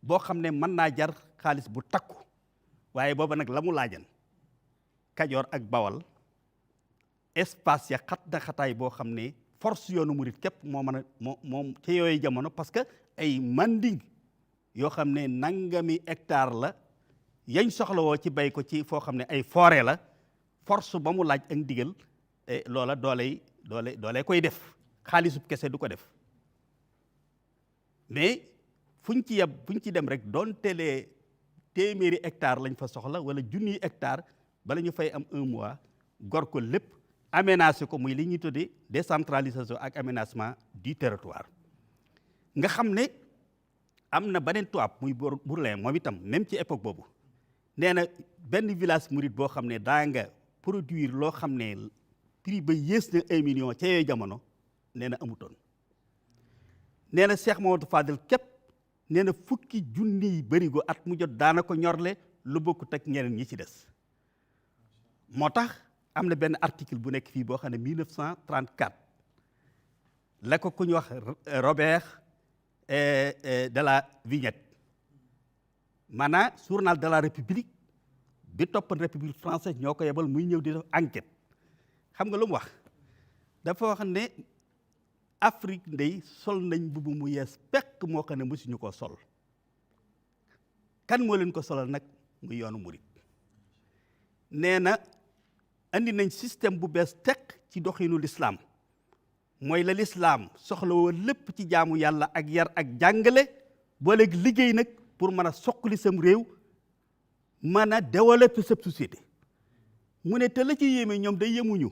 boo xam ne mën naa jar xaalis bu takku waaye booba nag la mu laajan Kajoor ak Bawal espace ya xat na xataay boo xam ne force yoonu murit képp moo mën a moom ca yooyu jamono parce que ay manding yoo xam ne nangami hectare la yañ soxlawoo ci bay ko ci foo xam ne ay forêt la force ba mu laaj ak ndigal loola dooley koy def xaalisub kese du ko def mais fuñ ci dem rek doon telee téeméeri hectare lañ fa soxla wala junniy hectare bala ñu fay am 1 mois gor ko lépp aménagé ko muy li ñuy tuddee décentralisation ak aménagement du territoire nga xam ne am na beneen tubaab muy Bourlin moom itam même ci époque boobu nee na benn village murit boo xam ne daa nga produire loo xam ne prix ba yées na 1 million ca yooyu jamono nee na amutoon nee na Cheikh Mamadou Fadel képp nee na fukki junniy bërigo at mu jot daana ko ñorle lu bokkut ak ñeneen ñi ci des moo tax am na benn article bu nekk fii boo xam ne 1934 la ko ku ñu wax Robert de la Vignette maanaam journal de la République bi toppan République française ñoo ko yebal muy ñëw di def enquête xam nga lu mu wax dafa wax ne Afrique ndey sol nañ mbubu mu yees pekk moo xam ne mësuñu ko sol kan moo leen ko solal nag muy yoonu murit nee na andi nañ système bu bees tekk ci doxinu lislaam mooy la lislaam soxla woon lépp ci jaamu yàlla ak yar ak jàngale booleeg liggéey nag pour mën a soqali sam réew mën a développer sa société mu ne te la ci yéeme ñoom day yemuñu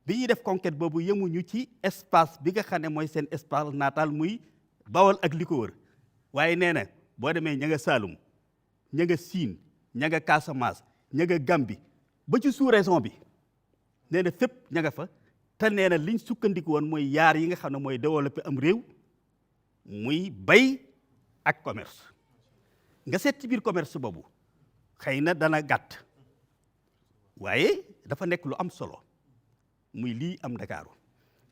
bi ñuy def conquête boobu yemuñu ci espace bi nga xam ne mooy seen espace natal muy Bawol ak li ko wër waaye nee na boo demee ña nga Saalum ña nga Siin ña nga Casamance ña nga Gambi ba ci sous-région bi nee na fépp ña nga fa te nee na liñ sukkandiku woon mooy yaar yi nga xam ne mooy développer am réew muy bay ak commerce nga seet ci biir commerce boobu xëy na dana gàtt waaye dafa nekk lu am solo muy lii am Ndakaaru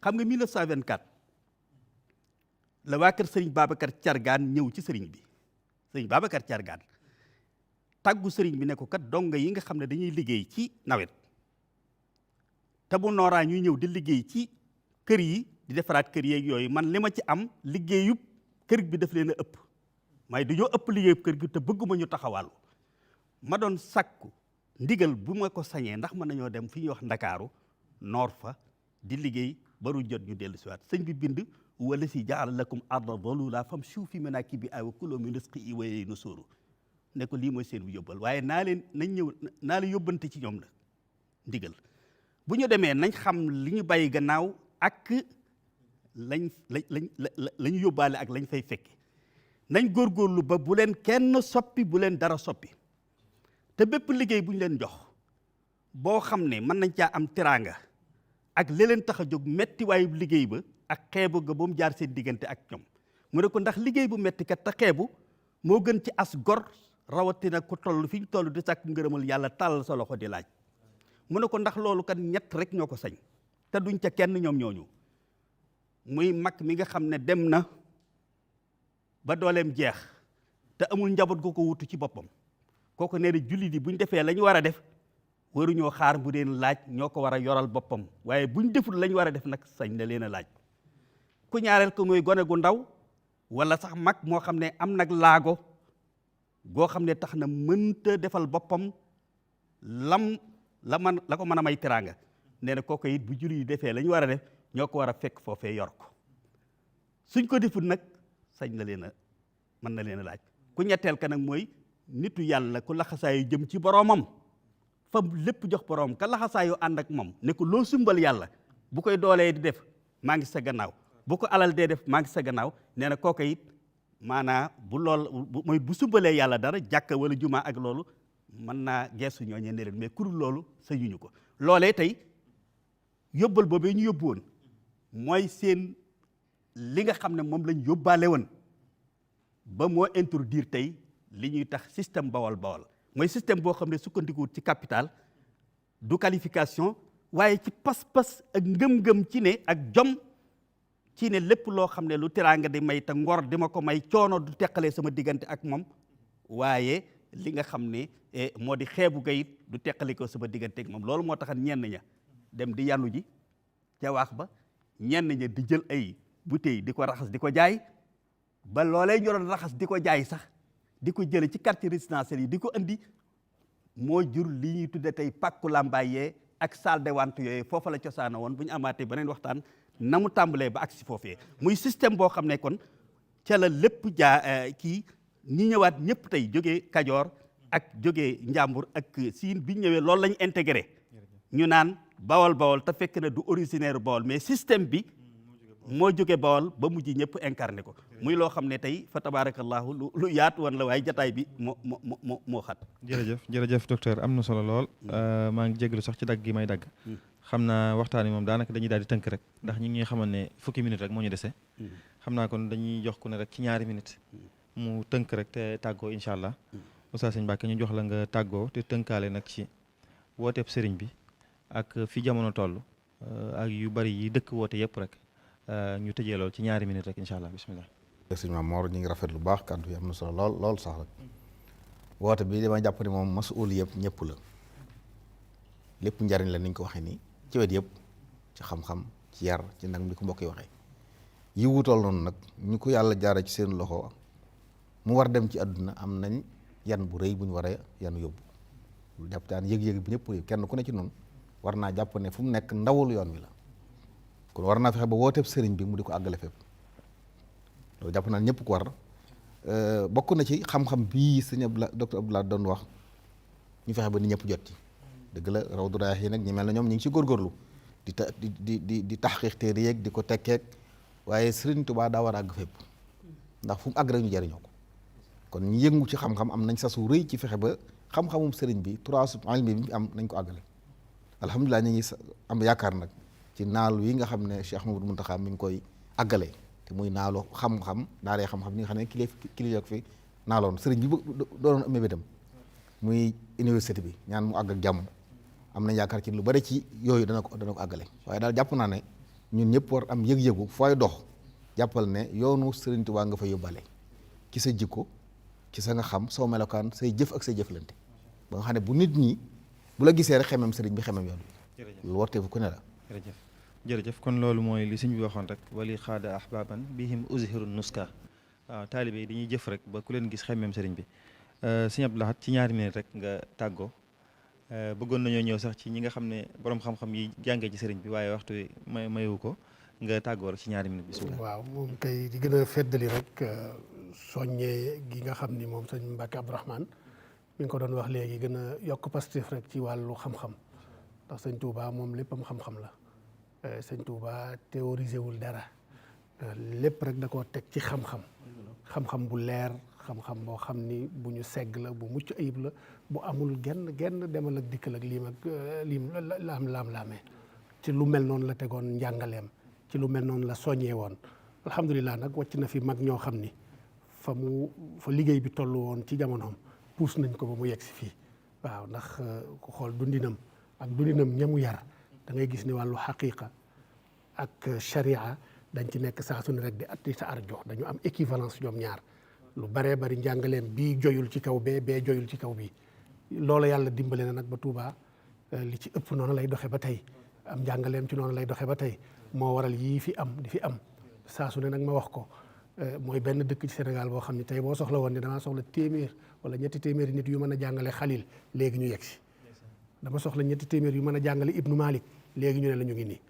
xam nga 1924 la waa kër Sëriñ Babacar Cargaan ñëw ci sëriñ bi Sëriñ Babacar Cargaan tàggu sëriñ bi ne ko kat donga yi nga xam ne dañuy liggéey ci nawet te bu nooraa ñuy ñëw di liggéey ci kër yi di defaraat kër yeeg yooyu man li ma ci am liggéeyub kër bi daf leen a ëpp may dañoo ëpp liggéeyub kër gi te bëgguma ñu taxawal ma doon sakku ndigal bu ma ko sañee ndax mën nañoo dem fi ñuy wax Ndakaaru noor fa di liggéey baru jot ñu dellu siwaat sëñ bi bind wala si jaala lakum arda dalula famshu fi manakibiha wa kulu min rizqihi wa ilayhi nushur ne ko lii mooy seen bu yóbbal waaye naa leen yóbbante ci ñoom la ndigal bu ñu demee nañ xam li ñu bàyyi gannaaw ak la ñu yóbbaale ak lañ fay fekke nañ góorgóorlu ba bu leen kenn soppi bu leen dara soppi te bépp liggéey bu ñu leen jox boo xam ne mën nañ caa am teraanga ak li leen tax a jóg metti waayu liggéey ba ak xeebu ga ba mu jaar seen diggante ak ñoom mu ne ko ndax liggéey bu metti kat te xeebu moo gën ci as gor rawatina ku toll fi ñu toll di sàkk ngërëmal yàlla tàllal sa loxo di laaj mu ne ko ndax loolu kat ñett rek ñoo ko sañ te duñ ca kenn ñoom ñooñu muy mag mi nga xam ne dem na ba dooleem jeex te amul njaboot gu ko wutu ci boppam kooku nee na jullit yi buñ defee la ñu war a def waruñoo xaar bu deen laaj ñoo ko war a yoral boppam waaye buñ deful la ñu war a def nag sañ na leen a laaj ku ñaareel ko muy gone gu ndaw wala sax mag moo xam ne am nag laago goo xam ne tax na mënta defal boppam la ko mën a may teraanga nee na kooku it bu jur yi defee la ñu war a def ñoo ko war a fekk foofee yor ko suñ ko deful nag sañ na leen a mën na leen a laaj ku ñetteel ka nag mooy nitu yàlla ku laxasaayu jëm ci boroomam fa lépp jox boroom ka laxasaayu ànd ak moom ne ko loo sumbal yàlla bu koy doolee di def maa ngi sa gannaaw bu ko alal dee def maa ngi sa gannaaw nee na kooku it maanaa bu mooy bu sumbalee yàlla dara jàkka wala juma ak loolu mën naa geesu ñooñee ne leen mais kurul loolu sañuñu ko loolee tey yóbbal boobee ñu yóbbu woon mooy seen li nga xam ne moom lañ yóbbaale woon ba moo introduire tey li ñuy tax système bawol mooy système boo xam ne sukkandikuwut ci capital du qualification waaye ci pas-pas ak ngëm-ngëm ci ne ak jom ci ne lépp loo xam ne lu teraanga di may te ngor di ma ko may coono du teqalee sama diggante ak moom waaye li nga xam ne moo di xeebu gayit du teqale ko sama diggante ak moom loolu moo taxan ñenn ña dem di yanu ji ca waax ba ñenn ña di jël ay bouteilles di ko raxas di ko jaay ba loolee ñu doon raxas di ko jaay sax di ko jële ci quartier résidentiel yi di ko andi moo jur li ñuy tudde tey pàkku làmbaayee ak salle de vente yooyu foofa la cosaana woon bu ñu amaatee beneen waxtaan na mu tàmbalee ba agsi foofee muy système boo xam ne kon ca la lépp kii ñi ñëwaat ñëpp tey jógee Kajoor ak jógee Njàmbur ak Siin bi ñëwee loolu lañu intégré ñu naan bawol te fekk na du originaire bawol mais système bi moo jóge bawol ba mujj ñëpp incarné ko muy loo xam ne tey fa tabarakallahu lu yaatu woon la waaye jataay bi moo xat jërëjëf docteur am na solo lool maa ngi jégalu sax ci dagg gi may dagg xam naa waxtaan wi moom daanaka dañuy daal di tënk rek ndax ñi ngi xamal ne fukki minute rek moo ñu dese xam naa kon dañuy jox ku ne rek ci ñaari minute mu tënk rek te tàggoo incha allah Oustaz Sëñ Mbàkke ñu jox la nga tàggoo te tënkaale nag ci wooteeb sëriñ bi ak fi jamono toll ak yu bari yi dëkk woote yëpp rek ñu tëjee lool ci ñaari minute rek incha allah bismillah. sëñ Maam Mor ñu ngi rafet lu baax kàddu yi am na solo lool sax rek woote bi dama jàpp ne moom masuul yëpp ñëpp la lépp njariñ la ni ñu ko waxee nii ci wet yëpp ci xam-xam ci yar ci nag mi ko mbokk yi waxee yi wutool noonu nag ñu ko yàlla jaara ci seen loxo mu war dem ci àdduna am nañ yan bu rëy bu ñu war a yan yóbbu lu jàpp daan yëg-yëg bi ñëpp kenn ku ne ci noonu war naa jàpp ne fu mu nekk ndawul yoon wi la kon war naa fexe ba wooteeb sëriñ bi mu di ko àggale fépp loolu jàpp naa ñëpp ko war bokk na ci xam-xam bii sëñ Abdoulaye docteur Abdoulaye doon wax ñu fexe ba ni ñëpp jot ci dëgg la Rawdu Rayaahiin nag ñi mel na ñoom ñu ngi ci góorgóorlu di taxqiq téere yeeg di ko tekkeek waaye Sëriñ Tuubaa daa war a àgg fépp ndax fu mu àgg rek ñu jariñoo ko kon ñu yëngu ci xam-xam am nañ sasu rëy ci fexe ba xam-xamum sëriñ bi trois ilmi bi am nañ ko àggale alhamdulilah ñu ngi am yaakaar nag ci naalu yi nga xam ne Cheikh Mamadou Mountakha mi ngi koy àggale te muy naalu xam-xam daaree xam-xam ñi nga xam ne kilifa fi naaloon sëriñ bi doonoon amee bétam muy université bi ñaan mu àgg ak jàmm am nañ yaakaar ci lu bari ci yooyu dana ko àggale waaye daal jàpp naa ne ñun ñëpp war am yëg-yëgu fooy dox jàppal ne yoonu Sëriñ Tuubaa nga fa yóbbale ci sa jikko ci sa nga xam soo melokaan say jëf ak say jëflante ba nga xam ne bu nit ñi bu la gisee rek xemem sëriñ bi xemem yoon bi lu wartee fu ku ne la jërëjëf kon loolu mooy li sëñ bi waxoon rek wali xaada ahbaban bihim uzhiru nuska waaw taalibe yi dañuy jëf rek ba ku leen gis xemem sëriñ bi sëñ Abdou Lahad ci ñaari minute rek nga tàggoo bëggoon nañoo ñëw sax ci ñi nga xam ne borom xam-xam yi jàngee ci sëriñ bi waaye waxtu mayu ko nga tàggoo rek ci ñaari minute bismillah. waaw moom kay di gën a feddali rek soññee gi nga xam ni moom sëñ Mbàkke Abdourahmane mi ngi ko doon wax léegi gën a yokk pastif rek ci wàllu xam-xam ndax sëñ Touba moom léppam xam-xam la sëñ Touba théorisé wul dara lépp rek da koo teg ci xam-xam bu leer xam-xam boo xam ni bu ñu segg la bu mucc ayib la bu amul genn demal ak dikkal ak liim laam-laamee ci lu mel noonu la tegoon njàngaleem ci lu mel noonu la soññee woon alhamdulilah nag wàcc na fi mag ñoo xam ni fa liggéey bi toll woon ci jamonoom puus nañ ko ba mu yegg si fii waaw ndax ku xool dundinam ñamu yar da ngay gis ni wàllu xaqiqa ak sharia dañ ci nekk saa su ne rek di atti sa arjo dañu am équivalence ñoom ñaar lu baree bari njàngaleem bii joyul ci kaw bee joyul ci kaw bii loolu yàlla dimbale na nag ba Touba li ci ëpp noonu lay doxe ba tey am njàngaleem ci noonu lay doxe ba tey moo waral yii fi am di fi am saa su ne nag ma wax ko mooy benn dëkk ci Sénégal boo xam ne tey boo soxla woon ne damaa soxla téeméer wala ñetti téeméeri nit yu mën a jàngale Xalil léegi ñu yegg si dama soxla ñetti téeméer yu mën a jàngale Ibnu Malik léegi ñu ne la ñu ngi nii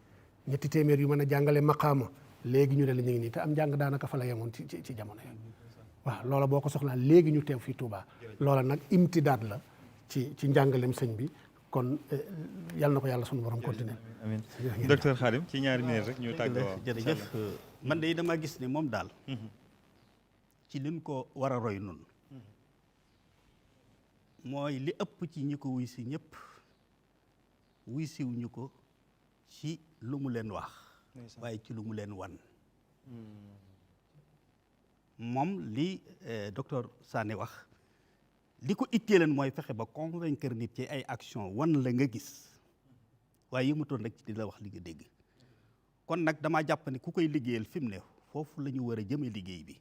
ñetti téeméer yu mën a jàngale Maqaama léegi ñu ne la ñu ngi nii te am njàng daanaka fa la yemoon ci jamono yi waaw loola boo ko soxlaa léegi ñu teew fii Touba loola nag imtidaad la ci njàngalem sëñ bi kon yal na ko yàlla sunu borom continuer. amiin docteur Khadim ci ñaari minutes rek ñu tàggoo. jërëjëf man de dama gis ne moom daal ci liñ ko war a roy noonu mooy li ëpp ci ñi ko wuy si ñëpp wuy siwuñu ko ci lu mu leen wax waaye ci lu mu leen wan moom li docteur Sané wax li ko ittee leen mooy fexe ba convaincre nit ci ay action wan la nga gis waaye yëmutoon rek ci di la wax li nga dégg kon nag damaa jàpp ne ku koy liggéeyal fi mu ne foofu la ñu war a jëme liggéey bi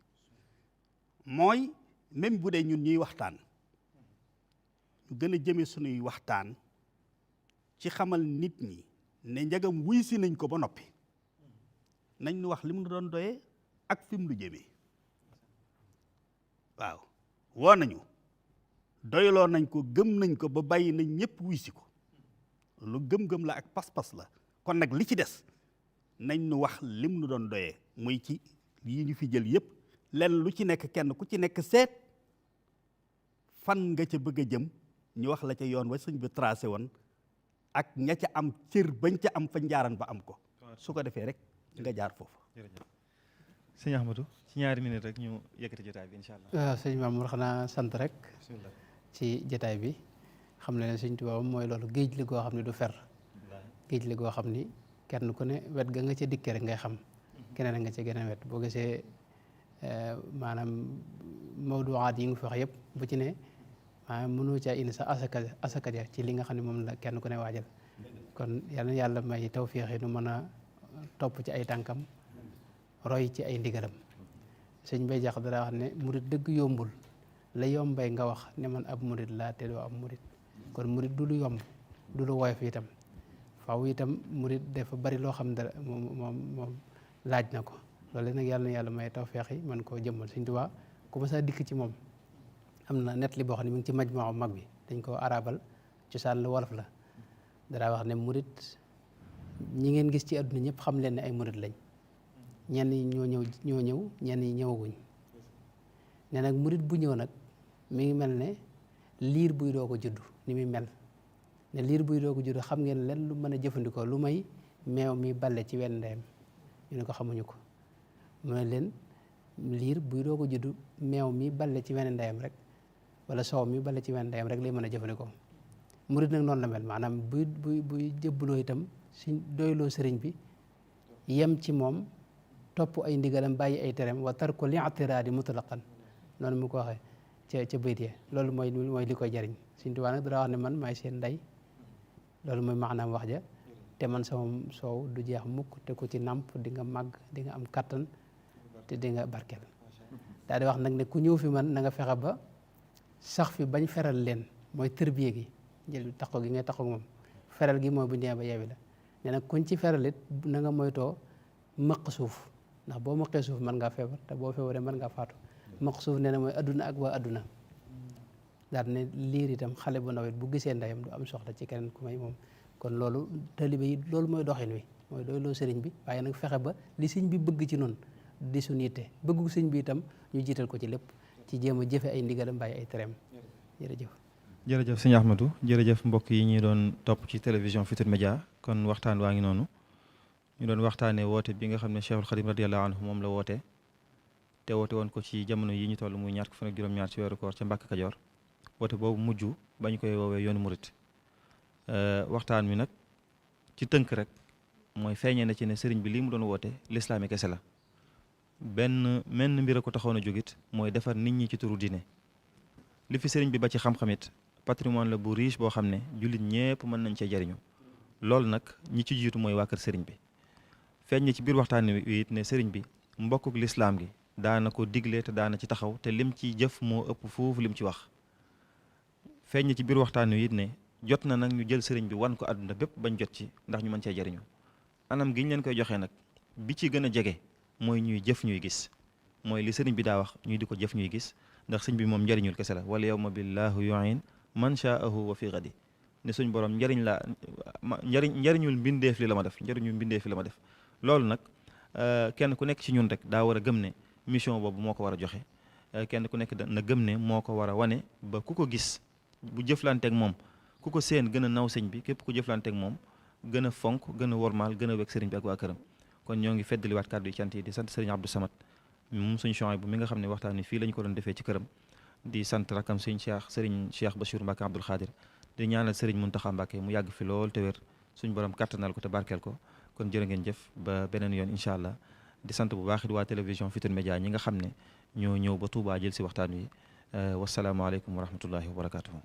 mooy même bu dee ñun ñuy waxtaan ñu gën a jëme sunuy waxtaan ci xamal nit ñi ne njagam wuy si nañ ko ba noppi nañ ñu wax li mu doon doyee ak fi mu lu jëmee waaw woo nañu doyloo nañ ko gëm nañ ko ba bàyyi nañ ñëpp wuy si ko lu gëm-gëm la ak pas-pas la kon nag li ci des nañ ñu wax lim nu doon doyee muy ci yi ñu fi jël yëpp lenn lu ci nekk kenn ku ci nekk seet fan nga ca bëgg a jëm ñu wax la ca yoon wa sëñ bi tracé woon ak ña ca am cër bañ ca am fa njaaran ba am ko su ko defee rek nga jaar foofu. jërëjëf sëñ Ahmadou ci ñaari minutes rek ñu yëkkati jotaay bi incha allah. waaw sëñ Mamour xanaa sant rek ci jotaay bi xam ne sëñ Tuubaa mooy loolu géej li goo xam ne du fer géej li goo xam ni kenn ku ne wet ga nga ca dikkee rek ngay xam keneen a nga ca geneen wet boo gisee maanaam mawduwaat yi nga fi wax yëpp bu ci ne maanaam mënoo caa indi sa asaka ja ci li nga xam ne moom la kenn ku ne waajal kon yal na yàlla may tawfiix yi nu mën a topp ci ay tànkam roy ci ay ndigalam sëñ Bay Jax dara wax ne murit dëgg yombul la yombay nga wax ne man ab murit laa te doo ab murit kon murit du lu yomb du lu woyof itam faaw itam murit dafa bari loo xam dara moom laaj na ko loolu nag yàlla na yàlla may tawfeex yi man koo jëmmal Sëñ Tuubaa ku ma saa dikk ci moom am na net li boo xam ne mi ngi ci majmaa mag bi dañ ko arabal cosaan la wolof la dara wax ne murit ñi ngeen gis ci àdduna ñëpp xam leen ne ay murit lañ ñenn ñi ñoo ñëw ñenn ñi ñëwaguñ ne nag murit bu ñëw nag mi ngi mel ne liir buy doo ko judd ni muy mel ne liir buy doo ko judd xam ngeen len lu mën a jëfandikoo lu may meew mi balle ci wenn ndeyam ñu ne ko xamuñu ko mu ne leen liir buy doo ko judd meew mi balle ci wenn ndeyam rek wala soow mi balle ci wenn ndeyam rek lay mën a jëfandikoo murit nag noonu la mel maanaam buy jëbbuloo itam suñ doyloo sëriñ bi yem ci moom topp ay ndigalam bàyyi ay tereem wa tarku li'tiraadi mutlaqan noonu mu ko waxee ca bayt ya loolu mooy li koy jariñ Sëñ Tuubaa nag dara wax ne man maay seen ndey loolu mooy maanaam wax ja te man sama soow du jeex mukk te ku ci nàmp di nga màgg di nga am kattan te di nga barkeel daal di wax nag ne ku ñëw fi man na nga fexe ba sax fi bañ feral leen mooy tërbiye gi jël taxaw gi ngay taxaw moom feral gi mooy bu ñu ba yeewi la ne nag kuñ ci feral it na nga moytoo mëq suuf ndax boo mëqee suuf mën ngaa feebar te boo feebaree mën ngaa faatu mëq suuf nee na mooy adduna ak waa adduna daal ne liir itam xale bu nawet bu gisee ndeyam du am soxla ci keneen ku may moom kon loolu taalibe yi loolu mooy doxin wi mooy doyloo sëriñ bi waaye nag fexe ba li sëriñ bi bëgg ci noonu di suñu yitte bëggu sëriñ bi itam ñu jiital ko ci lépp ci jéem a jëfe ay ndigalam bàyyi ay tereem jërëjëf jërëjëf sëñ Ahmadou jërëjëf mbokk yi ñuy doon topp ci télévision Futurs Médias kon waxtaan waa ngi noonu ñu doon waxtaanee woote bi nga xam ne Cheikhul Khadim radiyallahu anhu moom la woote te woote woon ko ci jamono yi ñu toll muy ñaar fan ak juróom-ñaar ci weeru koor ca Mbàkke Kajoor woote boobu mujj bañ koy woowee yoonu murit waxtaan wi nag ci tënk rek mooy feeñee na ci ne sëriñ bi lii mu doon woote lislaami kese la menn mbir a ko taxoon a jógit mooy defar nit ñi ci turu diine li fi sëriñ bi ba ci xam-xamit patrimoine la bu riche boo xam ne jullit ñépp mën nañ cee jariñu loolu nag ñi ci jiitu mooy waa kër sëriñ bi feeñ na ci biir waxtaan wi it ne sëriñ bi mbokkuk lislaam gi daana ko digle te daana ci taxaw te lim ci jëf moo ëpp foofu lim ci wax feeñ na ci biir waxtaan wi it ne jot na nag ñu jël sëriñ bi wan ko àdduna bépp bañ jot ci ndax ñu mën cee jariñu anam gi ñu leen koy joxee nag bi ci gën a jege mooy ñuy jëf ñuy gis mooy li sëriñ bi daa wax ñuy di ko jëf ñuy gis ndax sëñ bi moom njariñul kese la wala yawma billahu yu'in man sha'ahu wa fi ghadi ne suñ borom njariñul mbindeef li la ma def njariñul mbindeef li la ma def loolu nag kenn ku nekk ci ñun rek daa war a gëm ne mission boobu moo ko war a joxe kenn ku nekk na gëm ne moo ko war a wane ba ku ko gis bu jëflanteeg moom ku ko seen gën a naw sëñ bi képp ku jëflanteeg moom gën a fonk gën a wormaal gën a wekk sëriñ bi ak waa këram kon ñoo ngi feddaliwaat kàddu yi cant yi di sant sëriñ Abdou Samad moom suñ chony bu mi nga xam ne waxtaan wi fii lañ ko doon defee ci këram di sant rakam sëriñ Cheikh Bachir Mbacke Abdoul Khadir di ñaanal sëriñ Mountakha Mbacke mu yàgg fi lool te wér suñ borom kattanal ko te barkeel ko kon jërë ngeen jëf ba beneen yoon incha allah di sant bu baax it waa télévision Futurs Médias ñi nga xam ne ñoo ñëw ba Touba jël si waxtaan wi wasalaamaaleykum wa rahmatullahi wa barakatuhu